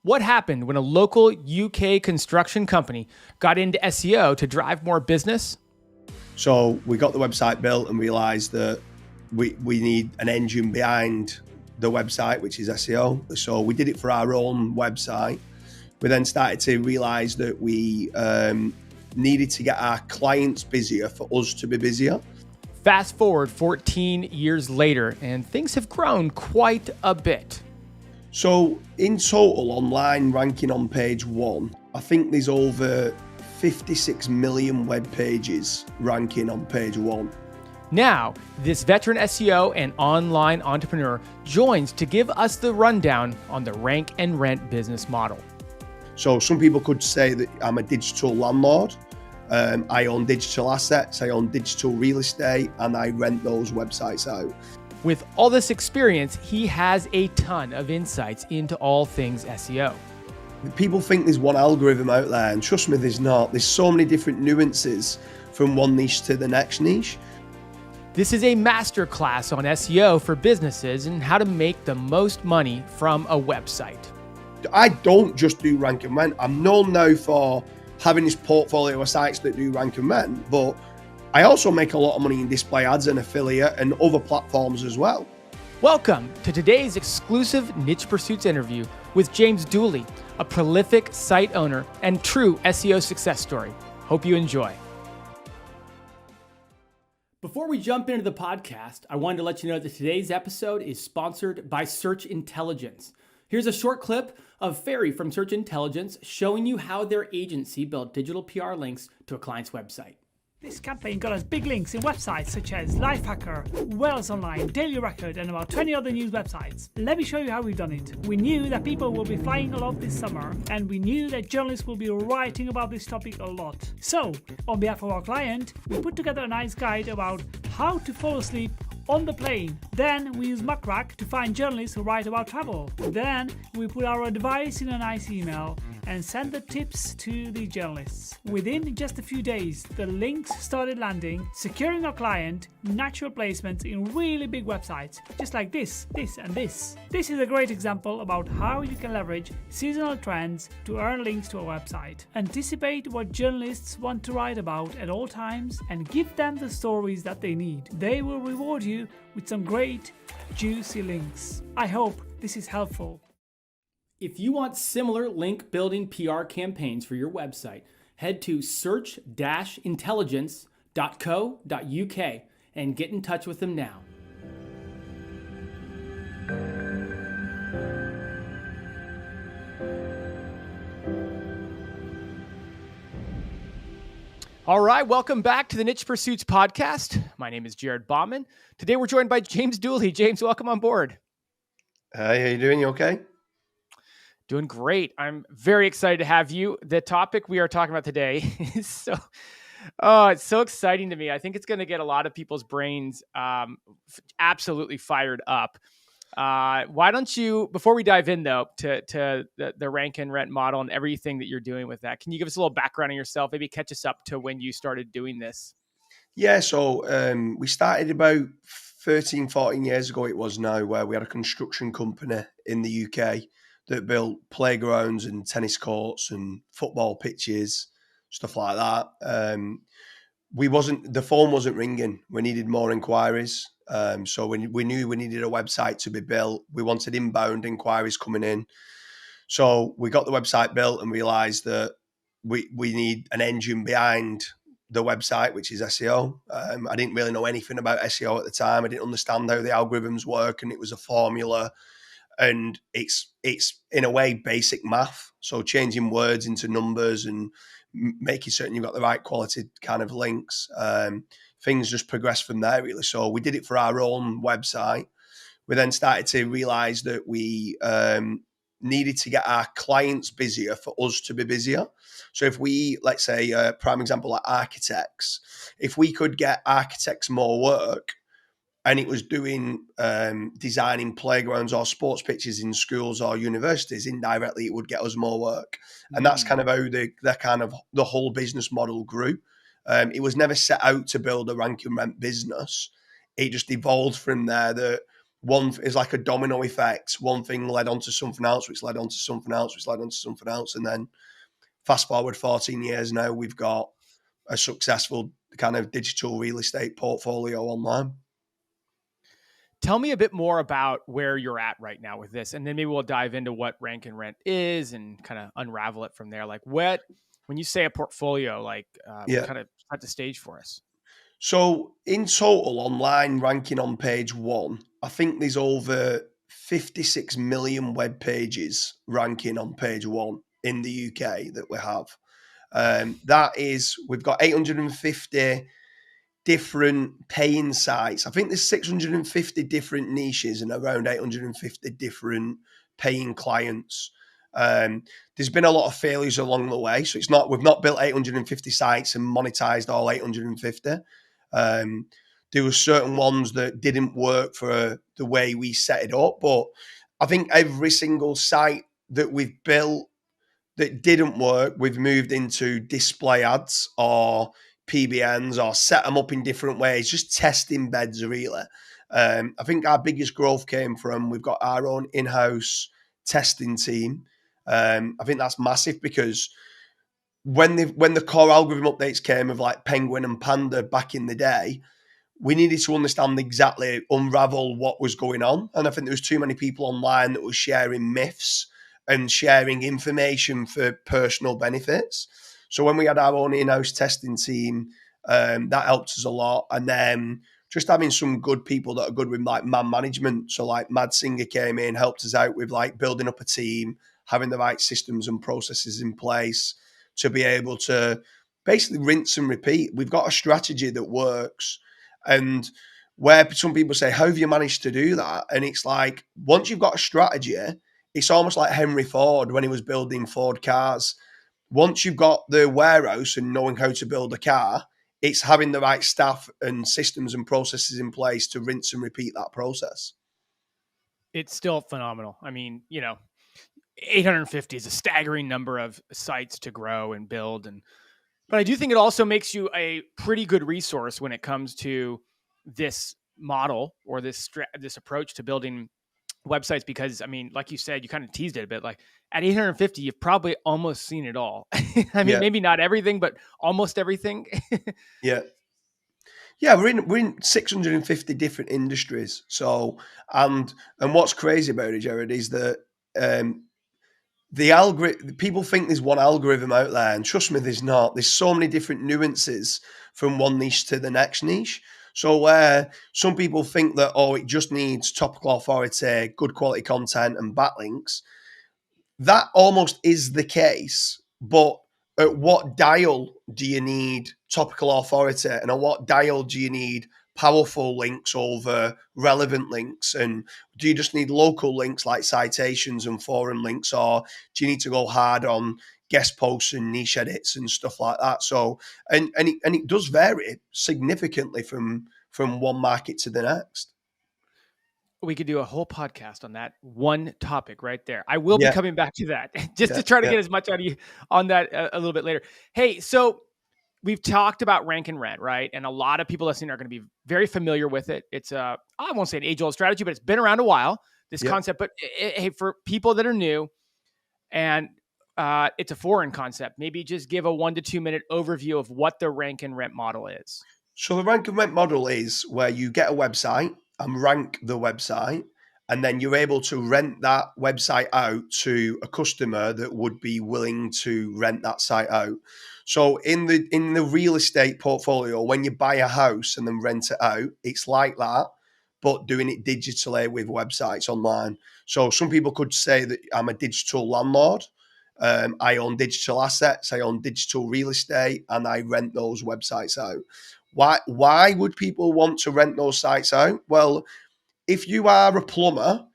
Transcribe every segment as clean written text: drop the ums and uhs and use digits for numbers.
What happened when a local UK construction company got into SEO to drive more business? So we got the website built and realized that we need an engine behind the website, which is SEO. So we did it for our own website. We then started to realize that we needed to get our clients busier for us to be busier. Fast forward 14 years later, and things have grown quite a bit. So in total, online ranking on page 1, I think there's over 56 million web pages ranking on page 1. Now, this veteran SEO and online entrepreneur joins to give us the rundown on the rank and rent business model. So some people could say that I'm a digital landlord. I own digital assets, I own digital real estate, and I rent those websites out. With all this experience, he has a ton of insights into all things SEO. People think there's one algorithm out there, and trust me, there's not. There's so many different nuances from one niche to the next niche. This is a masterclass on SEO for businesses and how to make the most money from a website. I don't just do rank and rent. I'm known now for having this portfolio of sites that do rank and rent, but I also make a lot of money in display ads and affiliate and other platforms as well. Welcome to today's exclusive Niche Pursuits interview with James Dooley, a prolific site owner and true SEO success story. Hope you enjoy. Before we jump into the podcast, I wanted to let you know that today's episode is sponsored by Search Intelligence. Here's a short clip of Ferry from Search Intelligence showing you how their agency built digital PR links to a client's website. This campaign got us big links in websites such as Lifehacker, Wales Online, Daily Record, and about 20 other news websites. Let me show you how we've done it. We knew that people will be flying a lot this summer, and we knew that journalists will be writing about this topic a lot. So, on behalf of our client, we put together a nice guide about how to fall asleep on the plane. Then we use MuckRack to find journalists who write about travel. Then we put our advice in a nice email and send the tips to the journalists. Within just a few days, the links started landing, securing our client natural placements in really big websites, just like this, and this. This is a great example about how you can leverage seasonal trends to earn links to a website. Anticipate what journalists want to write about at all times and give them the stories that they need. They will reward you with some great, juicy links. I hope this is helpful. If you want similar link building PR campaigns for your website, head to search-intelligence.co.uk and get in touch with them now. All right, welcome back to the Niche Pursuits podcast. My name is Jared Bauman. Today we're joined by James Dooley. James, welcome on board. Hey, how you doing? You okay? Doing great. I'm very excited to have you. The topic we are talking about today is it's so exciting to me. I think it's going to get a lot of people's brains absolutely fired up. Why don't you, before we dive in though, to the rank and rent model and everything that you're doing with that, can you give us a little background on yourself? Maybe catch us up to when you started doing this. Yeah, so we started about 13, 14 years ago it was now, where we had a construction company in the UK that built playgrounds and tennis courts and football pitches, stuff like that. The phone wasn't ringing. We needed more inquiries. So we knew we needed a website to be built. We wanted inbound inquiries coming in. So we got the website built and realized that we need an engine behind the website, which is SEO. I didn't really know anything about SEO at the time. I didn't understand how the algorithms work, and it was a formula. And it's in a way basic math. So changing words into numbers and making certain you've got the right quality kind of links. Things just progressed from there, really. So we did it for our own website. We then started to realize that we needed to get our clients busier for us to be busier. So if we, let's say, prime example, like architects, if we could get architects more work, and it was doing designing playgrounds or sports pitches in schools or universities, indirectly it would get us more work. And that's kind of how the whole business model grew. It was never set out to build a rank and rent business. It just evolved from there that one is like a domino effect. One thing led on to something else, which led on to something else, which led on to something else. And then fast forward 14 years now, we've got a successful kind of digital real estate portfolio online. Tell me a bit more about where you're at right now with this, and then maybe we'll dive into what Rank and Rent is and kind of unravel it from there. Like, when you say a portfolio, like, kind of set the stage for us. So in total, online ranking on page one, I think there's over 56 million web pages ranking on page one in the UK that we have. That is, we've got 850 different paying sites. I think there's 650 different niches and around 850 different paying clients. There's been a lot of failures along the way. So we've not built 850 sites and monetized all 850. There were certain ones that didn't work for the way we set it up. But I think every single site that we've built that didn't work, we've moved into display ads or PBNs or set them up in different ways, just testing beds really. I think our biggest growth came from, we've got our own in-house testing team. I think that's massive because when the core algorithm updates came of like Penguin and Panda back in the day, we needed to unravel what was going on. And I think there was too many people online that were sharing myths and sharing information for personal benefits. So when we had our own in-house testing team, that helped us a lot. And then just having some good people that are good with like man management. So like Mad Singer came in, helped us out with like building up a team, having the right systems and processes in place to be able to basically rinse and repeat. We've got a strategy that works. And where some people say, how have you managed to do that? And it's like, once you've got a strategy, it's almost like Henry Ford when he was building Ford cars. Once you've got the warehouse and knowing how to build a car, it's having the right staff and systems and processes in place to rinse and repeat that process. It's still phenomenal. I mean, 850 is a staggering number of sites to grow and build. But I do think it also makes you a pretty good resource when it comes to this model or this approach to building websites, because I mean, like you said, you kind of teased it a bit, like at 850, you've probably almost seen it all. I mean, maybe not everything, but almost everything. Yeah. Yeah, we're in 650 different industries. So, and what's crazy about it, Jared, is that the algorithm, people think there's one algorithm out there, and trust me, there's not. There's so many different nuances from one niche to the next niche. So where some people think that, it just needs topical authority, good quality content and backlinks, that almost is the case. But at what dial do you need topical authority, and at what dial do you need powerful links over relevant links? And do you just need local links like citations and forum links, or do you need to go hard on guest posts and niche edits and stuff like that? So, and it does vary significantly from one market to the next. We could do a whole podcast on that one topic right there. I will be coming back to that just to try to get as much out of you on that a little bit later. Hey, so we've talked about Rank and Rent, right? And a lot of people listening are going to be very familiar with it. It's I won't say an age-old strategy, but it's been around a while, this concept. But hey, for people that are new and it's a foreign concept, maybe just give a 1 to 2 minute overview of what the Rank and Rent model is. So the Rank and Rent model is where you get a website and rank the website, and then you're able to rent that website out to a customer that would be willing to rent that site out. So in the real estate portfolio, when you buy a house and then rent it out, it's like that, but doing it digitally with websites online. So some people could say that I'm a digital landlord. I own digital assets, I own digital real estate, and I rent those websites out. Why would people want to rent those sites out? Well, if you are a plumber,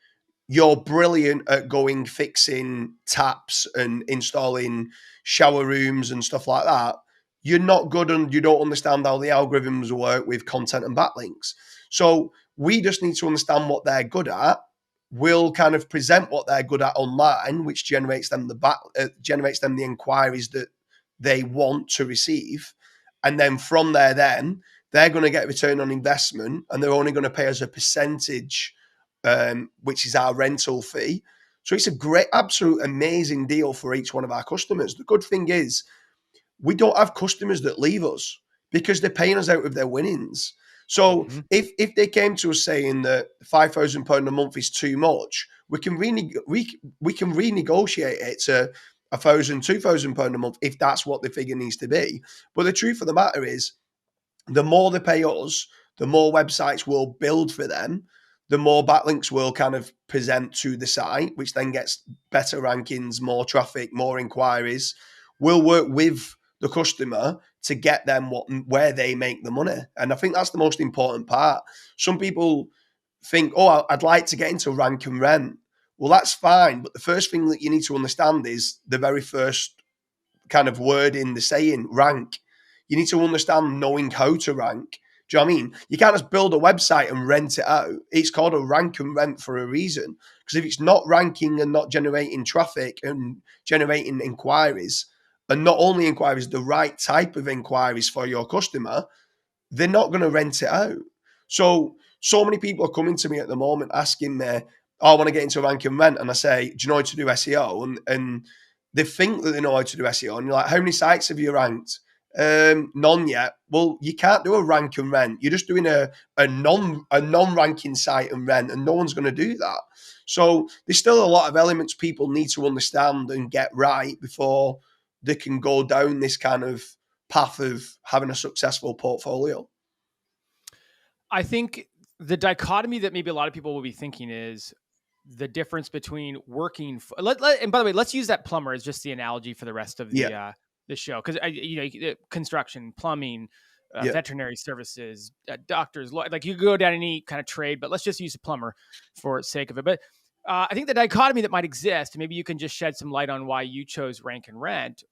you're brilliant at fixing taps and installing shower rooms and stuff like that. You're not good and you don't understand how the algorithms work with content and backlinks. So we just need to understand what they're good at. We'll kind of present what they're good at online, which generates them the inquiries that they want to receive. And then from there, they're going to get return on investment, and they're only going to pay us a percentage which is our rental fee. So it's a great, absolute amazing deal for each one of our customers. The good thing is we don't have customers that leave us because they're paying us out of their winnings. So if they came to us saying that £5,000 a month is too much, we can renegotiate it to £1,000, £2,000 a month if that's what the figure needs to be. But the truth of the matter is, the more they pay us, the more websites we'll build for them, the more backlinks we'll kind of present to the site, which then gets better rankings, more traffic, more inquiries. We'll work with the customer to get them where they make the money. And I think that's the most important part. Some people think, oh, I'd like to get into rank and rent. Well, that's fine. But the first thing that you need to understand is the very first kind of word in the saying, rank. You need to understand knowing how to rank. Do you know what I mean? You can't just build a website and rent it out. It's called a rank and rent for a reason. Because if it's not ranking and not generating traffic and generating inquiries, and not only inquiries, the right type of inquiries for your customer, they're not going to rent it out. So many people are coming to me at the moment asking me, oh, I want to get into rank and rent. And I say, do you know how to do SEO? And they think that they know how to do SEO. And you're like, how many sites have you ranked? None yet. Well, you can't do a rank and rent. You're just doing a non-ranking site and rent, and no one's going to do that. So there's still a lot of elements people need to understand and get right before they can go down this kind of path of having a successful portfolio. I think the dichotomy that maybe a lot of people will be thinking is the difference between working. And by the way, let's use that plumber as just the analogy for the rest of the show, because construction, plumbing, veterinary services, doctors, like you go down any kind of trade, but let's just use a plumber for sake of it. But I think the dichotomy that might exist, maybe you can just shed some light on why you chose rank and rent,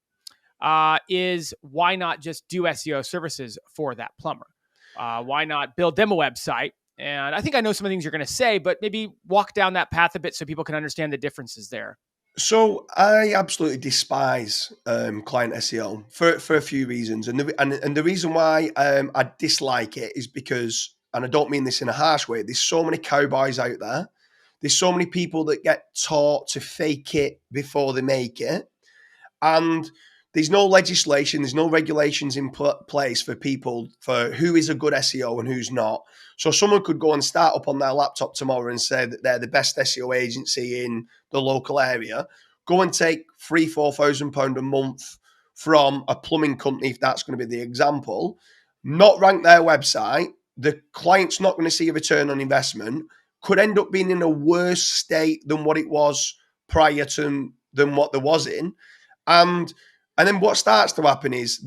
is why not just do SEO services for that plumber? Why not build them a website? And I think I know some of the things you're going to say, but maybe walk down that path a bit so people can understand the differences there. So I absolutely despise client SEO for a few reasons, and the reason why I dislike it is because, and I don't mean this in a harsh way, there's so many cowboys out there. There's so many people that get taught to fake it before they make it, and there's no legislation, there's no regulations in place for people for who is a good SEO and who's not. So someone could go and start up on their laptop tomorrow and say that they're the best SEO agency in the local area, go and take £3,000-4,000 a month from a plumbing company, if that's going to be the example, not rank their website, the client's not going to see a return on investment, could end up being in a worse state than what it was prior to than what there was in. And then what starts to happen is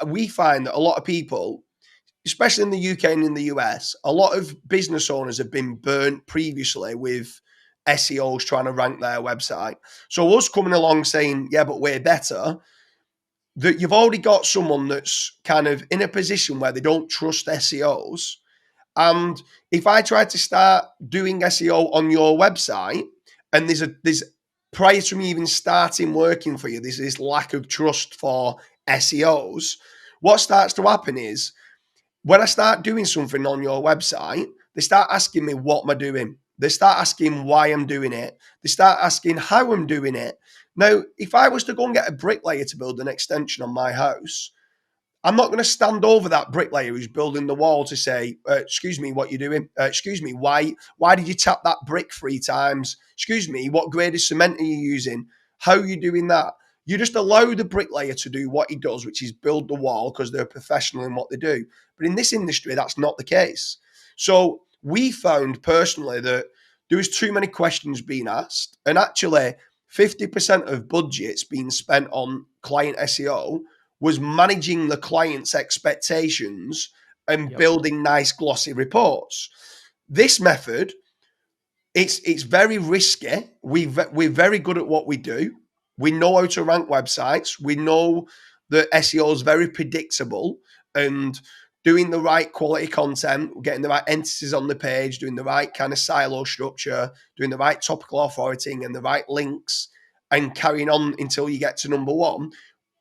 we find that a lot of people, especially in the UK and in the US, a lot of business owners have been burnt previously with SEOs trying to rank their website. So us coming along saying, yeah, but we're better, that you've already got someone that's kind of in a position where they don't trust SEOs. And if I try to start doing SEO on your website, and there's prior to me even starting working for you, there's this lack of trust for SEOs, what starts to happen is when I start doing something on your website, they start asking me what am I doing? They start asking why I'm doing it. They start asking how I'm doing it. Now, if I was to go and get a bricklayer to build an extension on my house, I'm not going to stand over that bricklayer who's building the wall to say, excuse me, what you're doing? Excuse me, why did you tap that brick 3 times? Excuse me, what grade of cement are you using? How are you doing that? You just allow the bricklayer to do what he does, which is build the wall because they're professional in what they do. But in this industry, that's not the case. So we found personally that there was too many questions being asked. And actually, 50% of budgets being spent on client SEO was managing the client's expectations and building nice glossy reports. This method, it's very risky. We're very good at what we do. We know how to rank websites. We know that SEO is very predictable, and doing the right quality content, getting the right entities on the page, doing the right kind of silo structure, doing the right topical authority and the right links, and carrying on until you get to number 1.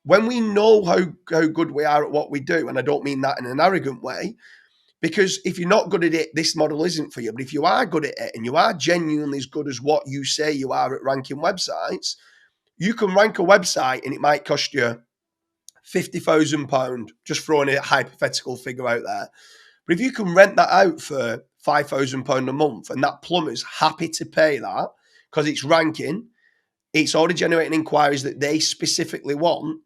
When we know how good we are at what we do, and I don't mean that in an arrogant way, Because if you're not good at it, this model isn't for you. But if you are good at it and you are genuinely as good as what you say you are at ranking websites, you can rank a website and it might cost you £50,000, just throwing a hypothetical figure out there. But if you can rent that out for £5,000 a month and that plumber's happy to pay that because it's ranking, it's already generating inquiries that they specifically want.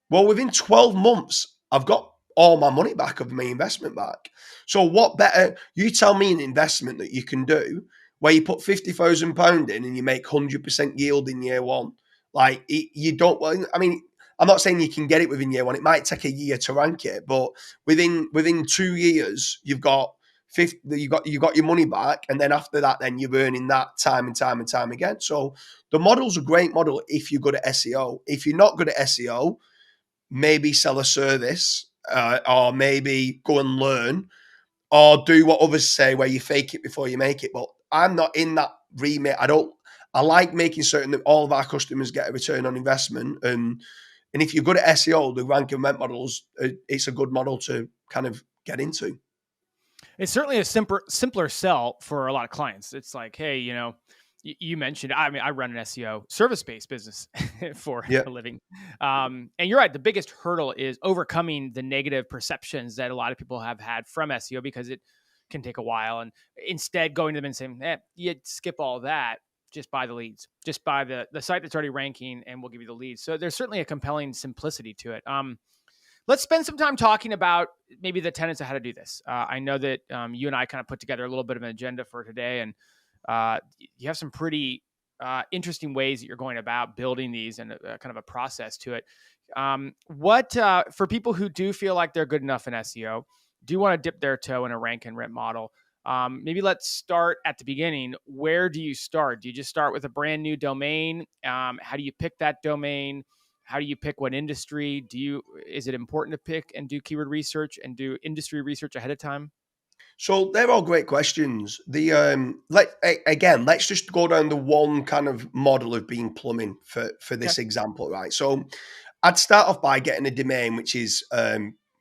Well, within 12 months, I've got all my money back of my investment back. So what better, you tell me an investment that you can do where you put £50,000 in and you make 100% yield in year one. Like you don't, well, I mean, I'm not saying you can get it within year one. It might take a year to rank it, but within 2 years, you've got you got your money back, and then after that, then you're earning that time and time and time again. So the model's a great model if you're good at SEO. If you're not good at SEO, maybe sell a service, or maybe go and learn, or do what others say where you fake it before you make it. But I'm not in that remit. I like making certain that all of our customers get a return on investment. And if you're good at SEO, the rank and rent models, it's a good model to kind of get into. It's certainly a simpler sell for a lot of clients. It's like, hey, you mentioned, I mean, I run an SEO service-based business for a living. And you're right. The biggest hurdle is overcoming the negative perceptions that a lot of people have had from SEO, because it can take a while. And instead going to them and saying, you skip all that, just buy the leads, just buy the site that's already ranking and we'll give you the leads. So there's certainly a compelling simplicity to it. Let's spend some time talking about maybe the tenets of how to do this. I know that you and I kind of put together a little bit of an agenda for today, and you have some pretty interesting ways that you're going about building these and kind of a process to it. What for people who do feel like they're good enough in SEO, do want to dip their toe in a rank and rent model? Maybe let's start at the beginning. Where do you start? Do you just start with a brand new domain? How do you pick that domain? How do you pick what industry? Is it important to pick and do keyword research and do industry research ahead of time? So they're all great questions. Let's just go down the one kind of model of being plumbing for this example, right? So I'd start off by getting a domain which is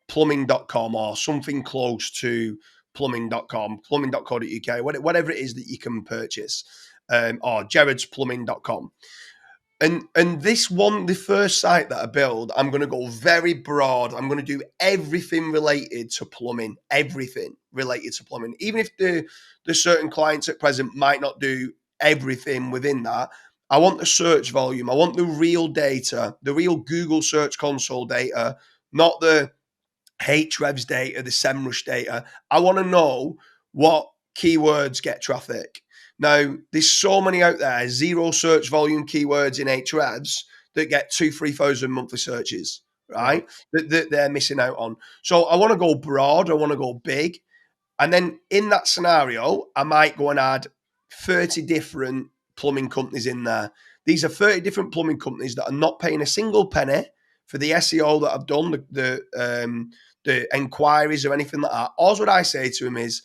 plumbing.com or something close to plumbing.com, plumbing.co.uk, whatever it is that you can purchase, or jaredsplumbing.com. And this one, the first site that I build, I'm going to go very broad. I'm going to do everything related to plumbing, everything related to plumbing. Even if the certain clients at present might not do everything within that, I want the search volume. I want the real data, the real Google Search Console data, not the Ahrefs data, the SEMrush data. I want to know what keywords get traffic. Now, there's so many out there, zero search volume keywords in Ahrefs that get 2,000-3,000 monthly searches, right? That they're missing out on. So I want to go broad. I want to go big. And then in that scenario, I might go and add 30 different plumbing companies in there. These are 30 different plumbing companies that are not paying a single penny for the SEO that I've done, the inquiries or anything like that. All what I say to them is,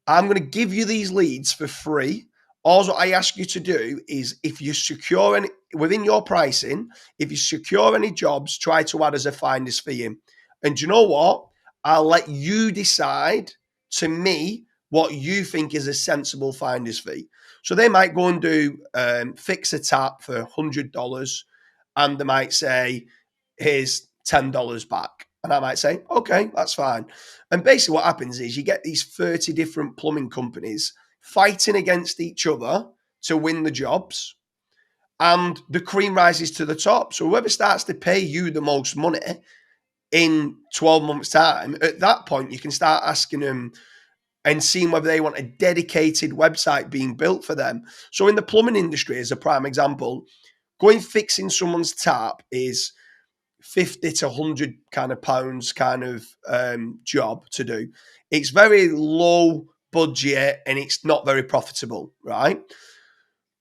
I'm going to give you these leads for free. All what I ask you to do is, if you secure any within your pricing, if you secure any jobs, try to add as a finder's fee in. And do you know what? I'll let you decide to me what you think is a sensible finder's fee. So they might go and do fix a tap for $100, and they might say, here's $10 back. And I might say, okay, that's fine. And basically what happens is you get these 30 different plumbing companies fighting against each other to win the jobs, and the cream rises to the top. So whoever starts to pay you the most money in 12 months' time, at that point, you can start asking them and seeing whether they want a dedicated website being built for them. So in the plumbing industry, as a prime example, going fixing someone's tap is 50 to 100 kind of pounds kind of job to do. It's very low budget and it's not very profitable, right?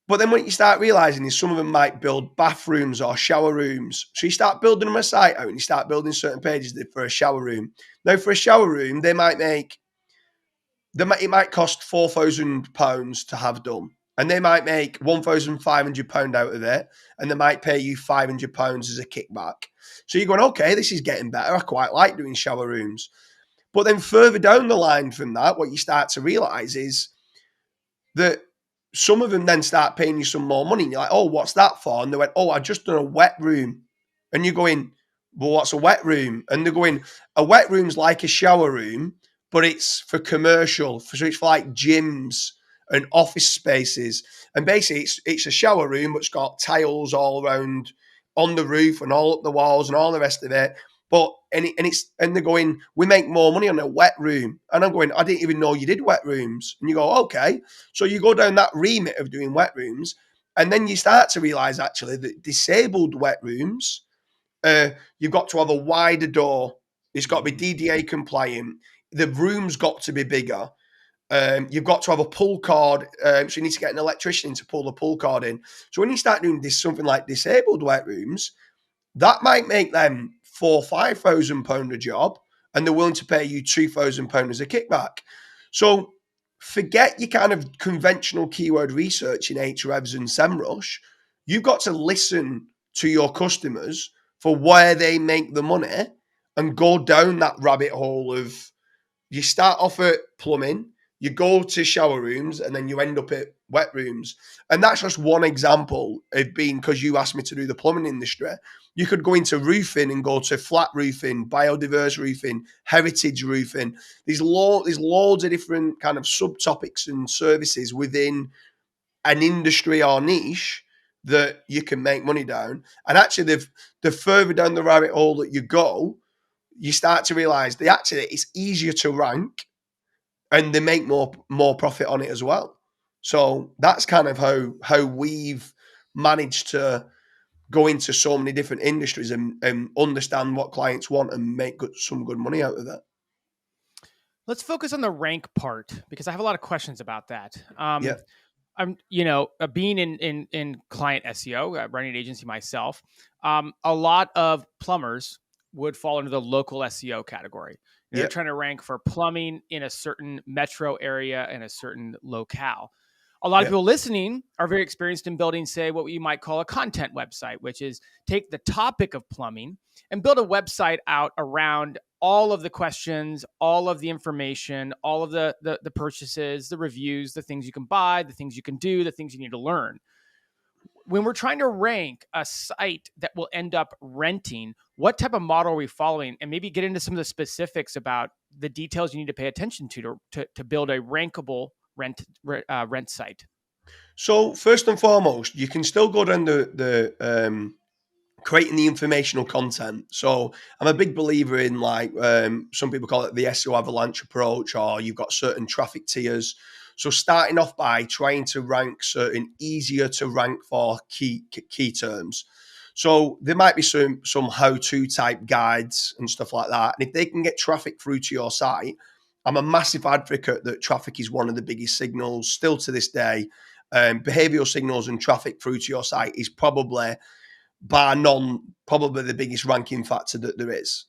But then what you start realizing is some of them might build bathrooms or shower rooms. So you start building them a site out and you start building certain pages for a shower room. Now for a shower room, it might cost £4,000 to have done. And they might make £1,500 out of it, and they might pay you £500 as a kickback. So you're going, okay, this is getting better. I quite like doing shower rooms. But then further down the line from that, what you start to realize is that some of them then start paying you some more money. And you're like, oh, what's that for? And they went, oh, I just done a wet room. And you're going, well, what's a wet room? And they're going, a wet room's like a shower room, but it's for commercial. So it's for like gyms and office spaces. And basically it's a shower room, but it's got tiles all around on the roof and all up the walls and all the rest of it. But and they're going, we make more money on a wet room. And I'm going, I didn't even know you did wet rooms. And you go, okay. So you go down that remit of doing wet rooms, and then you start to realize actually that disabled wet rooms, you've got to have a wider door. It's got to be DDA compliant. The room's got to be bigger. You've got to have a pull cord. So you need to get an electrician in to pull the pull cord in. So when you start doing this, something like disabled wet rooms, that might make them £4,000-5,000 a job, and they're willing to pay you £2,000 as a kickback. So forget your kind of conventional keyword research in Ahrefs and SEMrush. You've got to listen to your customers for where they make the money and go down that rabbit hole of, you start off at plumbing, you go to shower rooms, and then you end up at wet rooms. And that's just one example of being, because you asked me to do the plumbing industry. You could go into roofing and go to flat roofing, biodiverse roofing, heritage roofing. There's loads of different kind of subtopics and services within an industry or niche that you can make money down. And actually, the further down the rabbit hole that you go, you start to realize it's easier to rank, and they make more profit on it as well. So that's kind of how we've managed to go into so many different industries and understand what clients want and make some good money out of that. Let's focus on the rank part, because I have a lot of questions about that. Yeah. I'm, being in client SEO, running an agency myself, a lot of plumbers would fall into the local SEO category. They're trying to rank for plumbing in a certain metro area and a certain locale. A lot of people listening are very experienced in building, say, what you might call a content website, which is take the topic of plumbing and build a website out around all of the questions, all of the information, all of the purchases, the reviews, the things you can buy, the things you can do, the things you need to learn. When we're trying to rank a site that will end up renting, what type of model are we following? And maybe get into some of the specifics about the details you need to pay attention to build a rankable rent site. So first and foremost, you can still go down the creating the informational content. So I'm a big believer in, like, some people call it the SEO avalanche approach, or you've got certain traffic tiers. So starting off by trying to rank certain easier to rank for key terms. So there might be some how-to type guides and stuff like that. And if they can get traffic through to your site, I'm a massive advocate that traffic is one of the biggest signals still to this day. Behavioral signals and traffic through to your site is probably, bar none, probably the biggest ranking factor that there is.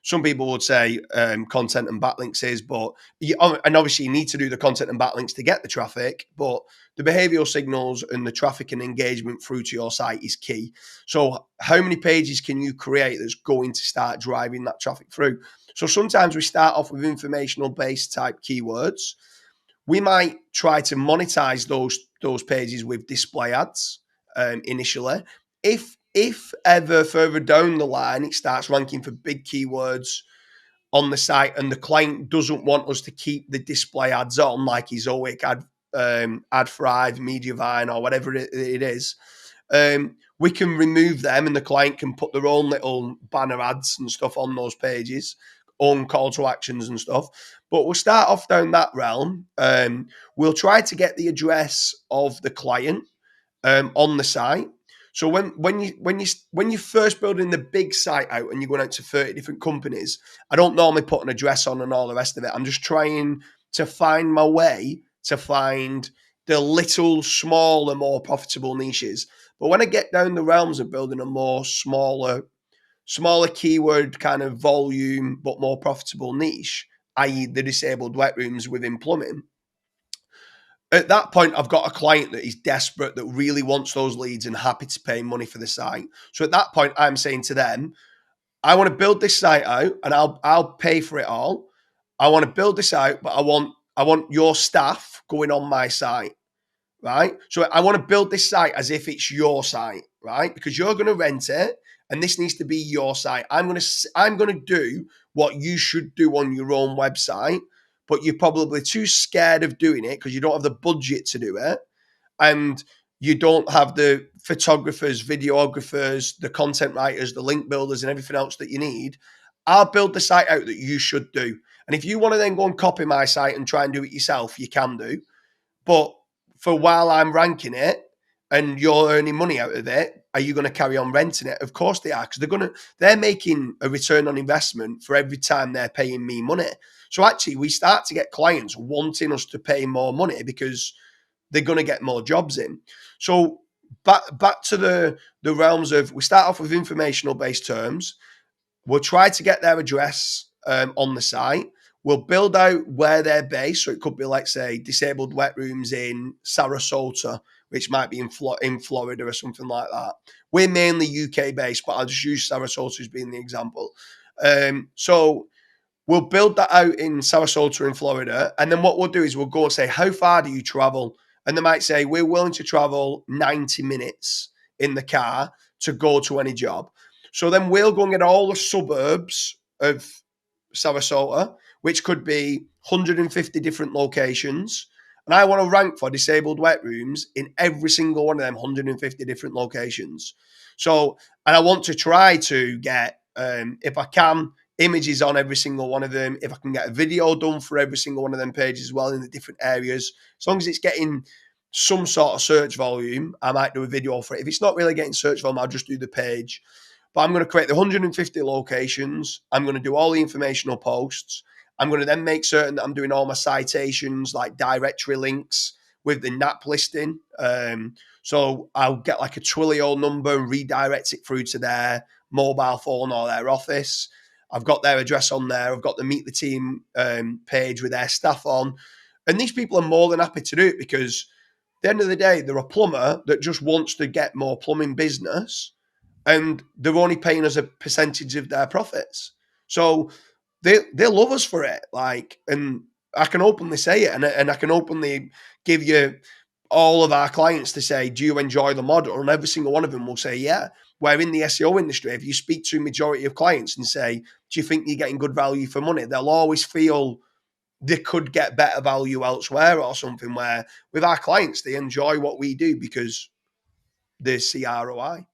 Some people would say content and backlinks is, but and obviously you need to do the content and backlinks to get the traffic, but the behavioral signals and the traffic and engagement through to your site is key. So how many pages can you create that's going to start driving that traffic through? So sometimes we start off with informational based type keywords. We might try to monetize those pages with display ads initially. If ever further down the line it starts ranking for big keywords on the site and the client doesn't want us to keep the display ads on, like Ezoic, AdThrive, Mediavine, or whatever it is, we can remove them and the client can put their own little banner ads and stuff on those pages, own call to actions and stuff. But we'll start off down that realm. We'll try to get the address of the client on the site. So when you're first building the big site out and you're going out to 30 different companies, I don't normally put an address on and all the rest of it. I'm just trying to find my way to find the little smaller, more profitable niches. But when I get down the realms of building a more smaller keyword kind of volume, but more profitable niche, i.e. the disabled wet rooms within plumbing, at that point, I've got a client that is desperate, that really wants those leads and happy to pay money for the site. So at that point, I'm saying to them, I want to build this site out and I'll pay for it all. I want to build this out, but I want your staff going on my site, right? So I want to build this site as if it's your site, right? Because you're going to rent it, and this needs to be your site. I'm going to do what you should do on your own website, but you're probably too scared of doing it because you don't have the budget to do it, and you don't have the photographers, videographers, the content writers, the link builders, and everything else that you need. I'll build the site out that you should do. And if you want to then go and copy my site and try and do it yourself, you can do. But for while I'm ranking it and you're earning money out of it, are you going to carry on renting it? Of course they are, because they're making a return on investment for every time they're paying me money. So actually, we start to get clients wanting us to pay more money because they're going to get more jobs in. So back to the realms of, we start off with informational based terms. We'll try to get their address on the site. We'll build out where they're based. So it could be, like, say, disabled wet rooms in Sarasota, which might be in Florida or something like that. We're mainly UK based, but I'll just use Sarasota as being the example. So we'll build that out in Sarasota in Florida. And then what we'll do is we'll go and say, how far do you travel? And they might say, we're willing to travel 90 minutes in the car to go to any job. So then we'll go and get all the suburbs of Sarasota, which could be 150 different locations. And I want to rank for disabled wet rooms in every single one of them 150 different locations. So, and I want to try to get, if I can, images on every single one of them. If I can get a video done for every single one of them pages as well in the different areas, as long as it's getting some sort of search volume, I might do a video for it. If it's not really getting search volume, I'll just do the page. But I'm going to create the 150 locations. I'm going to do all the informational posts. I'm going to then make certain that I'm doing all my citations, like directory links with the NAP listing. So I'll get like a Twilio number and redirect it through to their mobile phone or their office. I've got their address on there. I've got the Meet the Team page with their staff on. And these people are more than happy to do it because at the end of the day, they're a plumber that just wants to get more plumbing business, and they're only paying us a percentage of their profits. So they love us for it. Like, and I can openly say it, and I can openly give you all of our clients to say, do you enjoy the model? And every single one of them will say, yeah. Where in the SEO industry, if you speak to a majority of clients and say, do you think you're getting good value for money? They'll always feel they could get better value elsewhere or something, where with our clients, they enjoy what we do because they see ROI.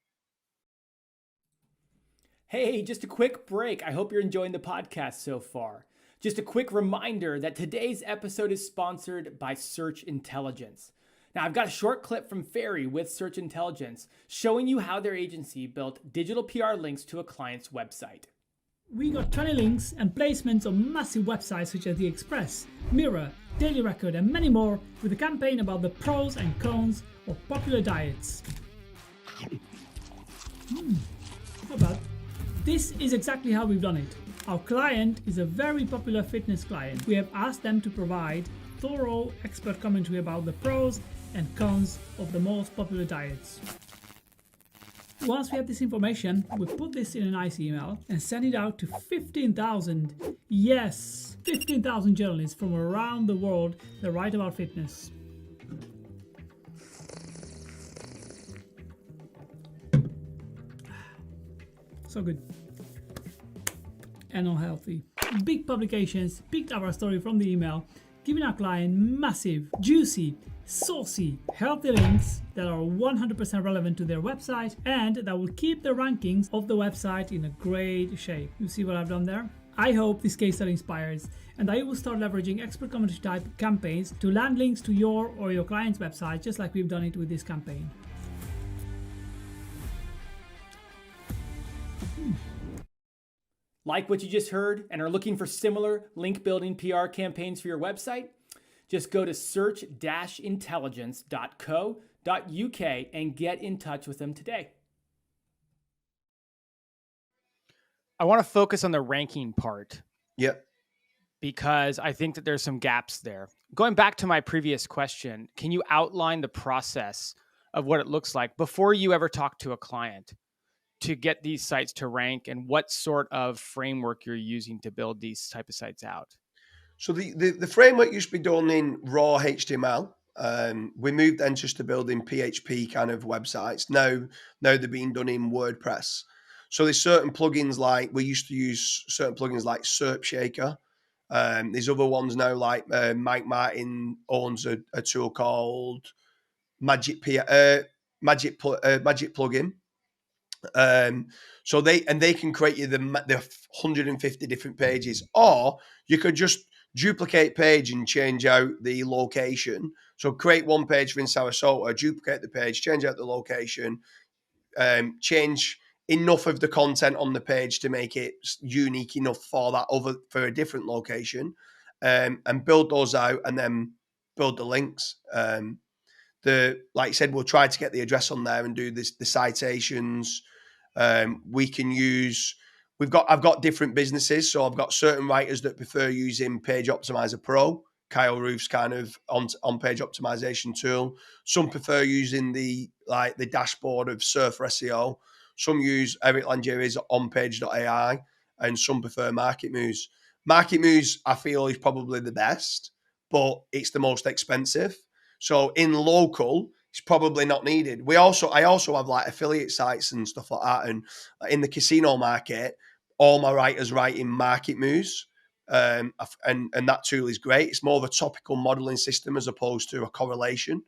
Hey, just a quick break. I hope you're enjoying the podcast so far. Just a quick reminder that today's episode is sponsored by Search Intelligence. Now, I've got a short clip from Ferry with Search Intelligence showing you how their agency built digital PR links to a client's website. We got 20 links and placements on massive websites such as The Express, Mirror, Daily Record, and many more with a campaign about the pros and cons of popular diets. Not bad. This is exactly how we've done it. Our client is a very popular fitness client. We have asked them to provide thorough expert commentary about the pros and cons of the most popular diets. Once we have this information, we put this in a nice email and send it out to 15,000, yes, 15,000 journalists from around the world that write about fitness. So good. And unhealthy. Big publications picked up our story from the email, giving our client massive, juicy, saucy, healthy links that are 100% relevant to their website and that will keep the rankings of the website in a great shape. You see what I've done there? I hope this case study inspires and that you will start leveraging expert commentary type campaigns to land links to your or your client's website, just like we've done it with this campaign. Like what you just heard and are looking for similar link building PR campaigns for your website? Just go to search-intelligence.co.uk and get in touch with them today. I want to focus on the ranking part. Yep. Because I think that there's some gaps there. Going back to my previous question, can you outline the process of what it looks like before you ever talk to a client to get these sites to rank, and what sort of framework you're using to build these type of sites out? So the framework used to be done in raw HTML. We moved then just to building PHP kind of websites. Now they're being done in WordPress. So there's certain plugins like we used to use certain plugins like SERP Shaker. There's other ones now like Mike Martin owns a tool called Magic Plugin. So they can create you the 150 different pages, or you could just duplicate page and change out the location. So create one page for in Sarasota, duplicate the page, change out the location, change enough of the content on the page to make it unique enough for a different location, and build those out, and then build the links. Like I said, we'll try to get the address on there and do the citations. We can use. I've got different businesses, so I've got certain writers that prefer using Page Optimizer Pro. Kyle Roof's kind of on page optimization tool. Some prefer using the dashboard of Surfer SEO. Some use Eric Langeri's onpage.ai, and some prefer Market Moves. Market Moves, I feel, is probably the best, but it's the most expensive. So in local, it's probably not needed. I also have like affiliate sites and stuff like that. And in the casino market, all my writers write in Market Moves. And that tool is great. It's more of a topical modeling system as opposed to a correlation.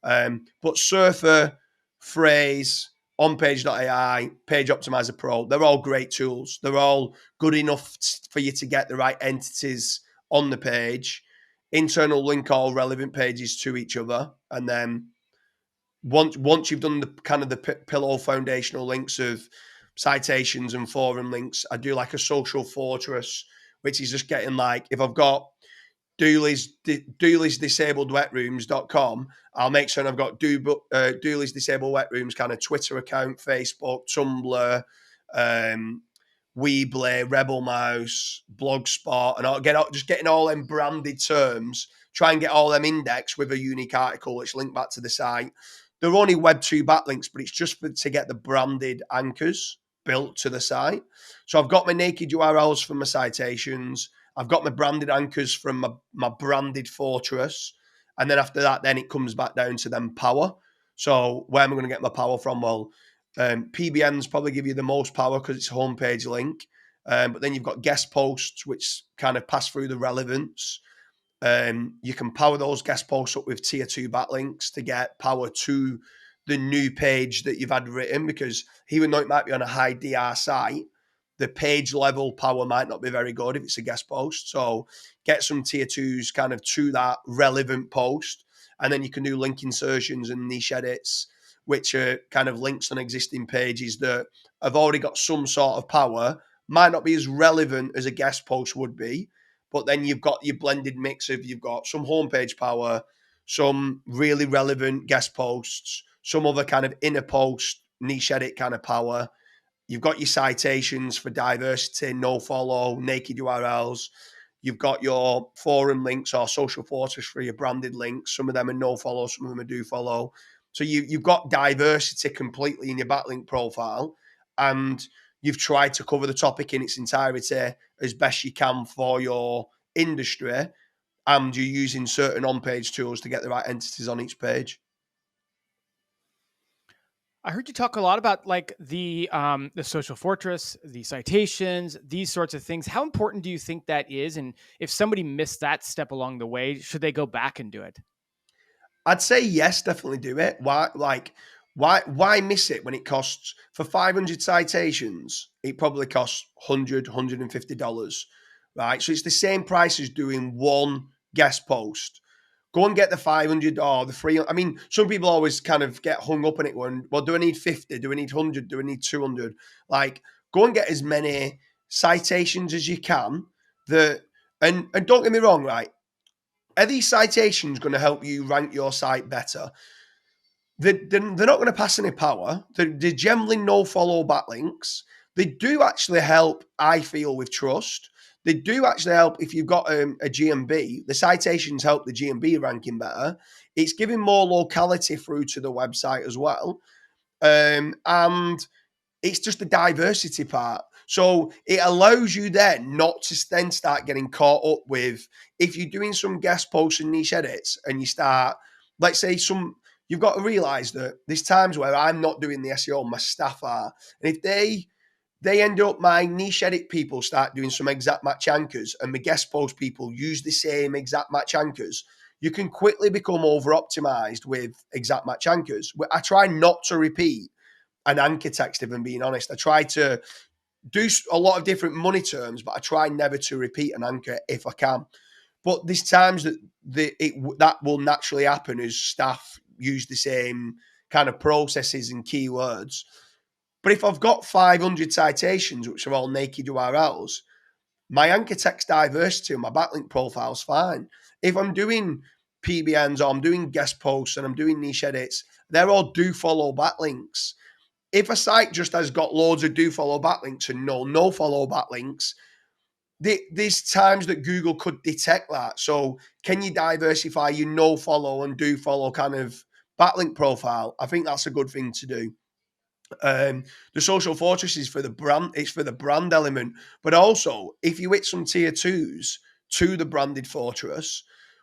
But Surfer, Phrase, onpage.ai, Page Optimizer Pro, they're all great tools. They're all good enough for you to get the right entities on the page, internal link all relevant pages to each other, and then once you've done the kind of the pillow foundational links of citations and forum links, I do like a social fortress, which is just getting like, if I've got Dooley's disabled wet rooms.com, I'll make sure I've got Dooley's disabled wet rooms kind of Twitter account, Facebook, Tumblr, Weebly, Rebel Mouse, Blogspot, and I'll getting all them branded terms, try and get all them indexed with a unique article which link back to the site. They're only Web 2 backlinks, but it's just to get the branded anchors built to the site. So I've got my naked URLs from my citations. I've got my branded anchors from my branded fortress. And then after that, then it comes back down to them power. So where am I going to get my power from? Well, PBNs probably give you the most power because it's a homepage link. But then you've got guest posts, which kind of pass through the relevance. You can power those guest posts up with tier 2 backlinks to get power to the new page that you've had written, because even though it might be on a high DR site, the page level power might not be very good if it's a guest post. So get some tier 2s kind of to that relevant post, and then you can do link insertions and niche edits, which are kind of links on existing pages that have already got some sort of power, might not be as relevant as a guest post would be, but then you've got your blended mix of, you've got some homepage power, some really relevant guest posts, some other kind of inner post, niche edit kind of power. You've got your citations for diversity, no follow, naked URLs. You've got your forum links or social fortress for your branded links. Some of them are no follow, some of them are do follow. So you've got diversity completely in your backlink profile, and you've tried to cover the topic in its entirety as best you can for your industry, and you're using certain on-page tools to get the right entities on each page. I heard you talk a lot about like the social fortress, the citations, these sorts of things. How important do you think that is? And if somebody missed that step along the way, should they go back and do it? I'd say yes, definitely do it. Why miss it when it costs, for 500 citations, it probably costs $100, $150, right? So it's the same price as doing one guest post. Go and get the 500 or the free. I mean, some people always kind of get hung up on it going, well, do I need 50? Do I need 100? Do I need 200? Like, go and get as many citations as you can. And don't get me wrong, right? Are these citations going to help you rank your site better? They're not going to pass any power. They're generally no follow backlinks. They do actually help, I feel, with trust. They do actually help if you've got a GMB. The citations help the GMB ranking better. It's giving more locality through to the website as well. And it's just the diversity part. So it allows you then not to then start getting caught up with, if you're doing some guest posts and niche edits and you start, let's say you've got to realize that there's times where I'm not doing the SEO, my staff are. And if they end up, my niche edit people start doing some exact match anchors and my guest post people use the same exact match anchors, you can quickly become over optimized with exact match anchors. I try not to repeat an anchor text, if I'm being honest. I try to do a lot of different money terms, but I try never to repeat an anchor if I can. But there's times that that will naturally happen as staff use the same kind of processes and keywords. But if I've got 500 citations, which are all naked URLs, my anchor text diversity and my backlink profile is fine. If I'm doing PBNs or I'm doing guest posts and I'm doing niche edits, they're all do follow backlinks. If a site just has got loads of do follow backlinks and no follow backlinks, there's times that Google could detect that. So can you diversify your no follow and do follow kind of backlink profile? I think that's a good thing to do. The social fortress is for the brand. It's for the brand element, but also if you hit some tier 2s to the branded fortress,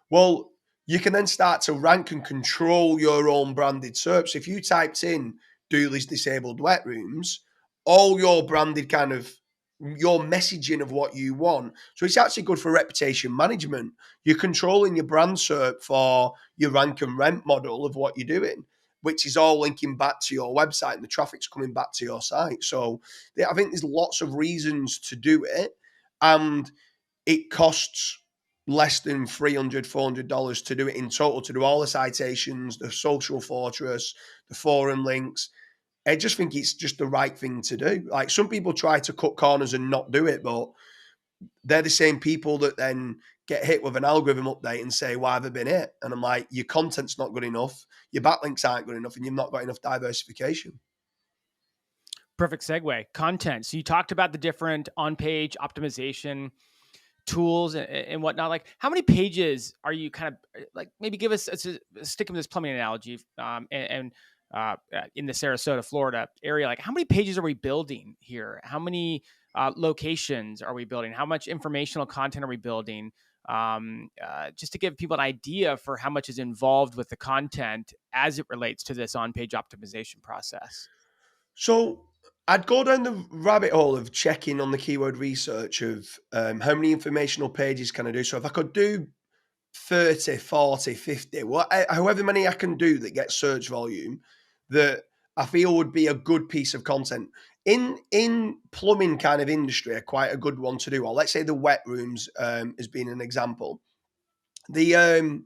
well, you can then start to rank and control your own branded search. So if you typed in Dooley's disabled wet rooms, all your branded kind of your messaging of what you want. So it's actually good for reputation management. You're controlling your brand search for your rank and rent model of what you're doing, which is all linking back to your website and the traffic's coming back to your site. So I think there's lots of reasons to do it, and it costs less than $300, $400 to do it in total, to do all the citations, the social fortress, the forum links. I just think it's just the right thing to do. Like, some people try to cut corners and not do it, but they're the same people that then get hit with an algorithm update and say, why have I been hit? And I'm like, your content's not good enough, your backlinks aren't good enough, and you've not got enough diversification. Perfect segue. Content. So you talked about the different on-page optimization tools and whatnot. Like, how many pages are you kind of like, maybe give us stick with this plumbing analogy in the Sarasota, Florida area? Like, how many pages are we building here? How many locations are we building? How much informational content are we building? Just to give people an idea for how much is involved with the content as it relates to this on-page optimization process. So I'd go down the rabbit hole of checking on the keyword research of how many informational pages can I do. So if I could do 30, 40, 50, however many I can do that get search volume, that I feel would be a good piece of content. In plumbing kind of industry, quite a good one to do. Or let's say the wet rooms has been an example. The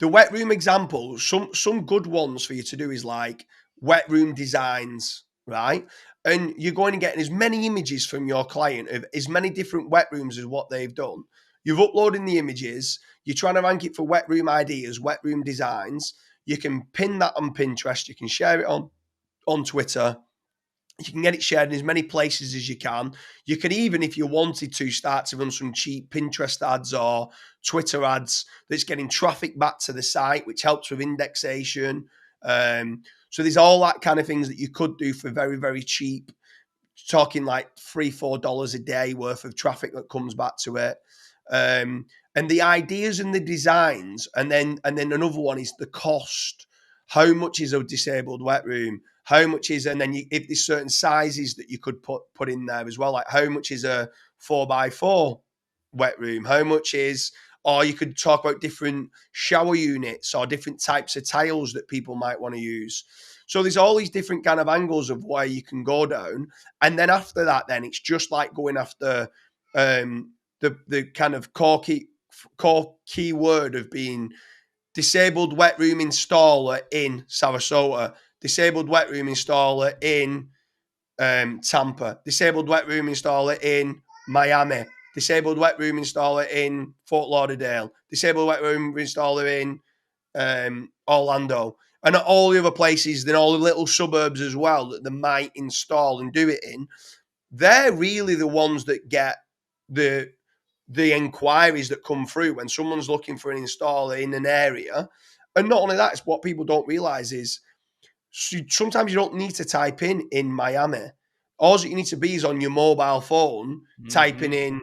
wet room example, some good ones for you to do is like wet room designs, right? And you're going to get as many images from your client of as many different wet rooms as what they've done. You've uploaded the images. You're trying to rank it for wet room ideas, wet room designs. You can pin that on Pinterest. You can share it on Twitter. You can get it shared in as many places as you can. You can even, if you wanted to, start to run some cheap Pinterest ads or Twitter ads that's getting traffic back to the site, which helps with indexation. So there's all that kind of things that you could do for very, very cheap, talking like $3, $4 a day worth of traffic that comes back to it. And the ideas and the designs, and then another one is the cost. How much is a disabled wet room? How much is, and then if there's certain sizes that you could put in there as well, like how much is a 4x4 wet room? How much is, or you could talk about different shower units or different types of tiles that people might want to use. So there's all these different kind of angles of where you can go down. And then after that, then it's just like going after the kind of core keyword of being disabled wet room installer in Sarasota, disabled wet room installer in Tampa, disabled wet room installer in Miami, disabled wet room installer in Fort Lauderdale, disabled wet room installer in Orlando, and all the other places, then all the little suburbs as well that they might install and do it in. They're really the ones that get the inquiries that come through when someone's looking for an installer in an area. And not only that, it's what people don't realize is sometimes you don't need to type in Miami. All you need to be is on your mobile phone, typing in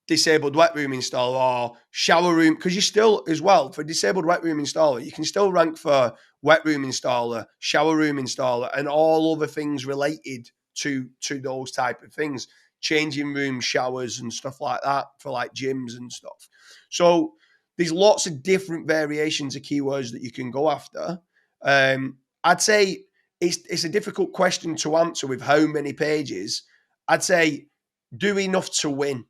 disabled wet room installer or shower room, because you still, as well, for disabled wet room installer, you can still rank for wet room installer, shower room installer, and all other things related to those type of things, changing room, showers and stuff like that for like gyms and stuff. So there's lots of different variations of keywords that you can go after. I'd say it's a difficult question to answer with how many pages. I'd say do enough to win.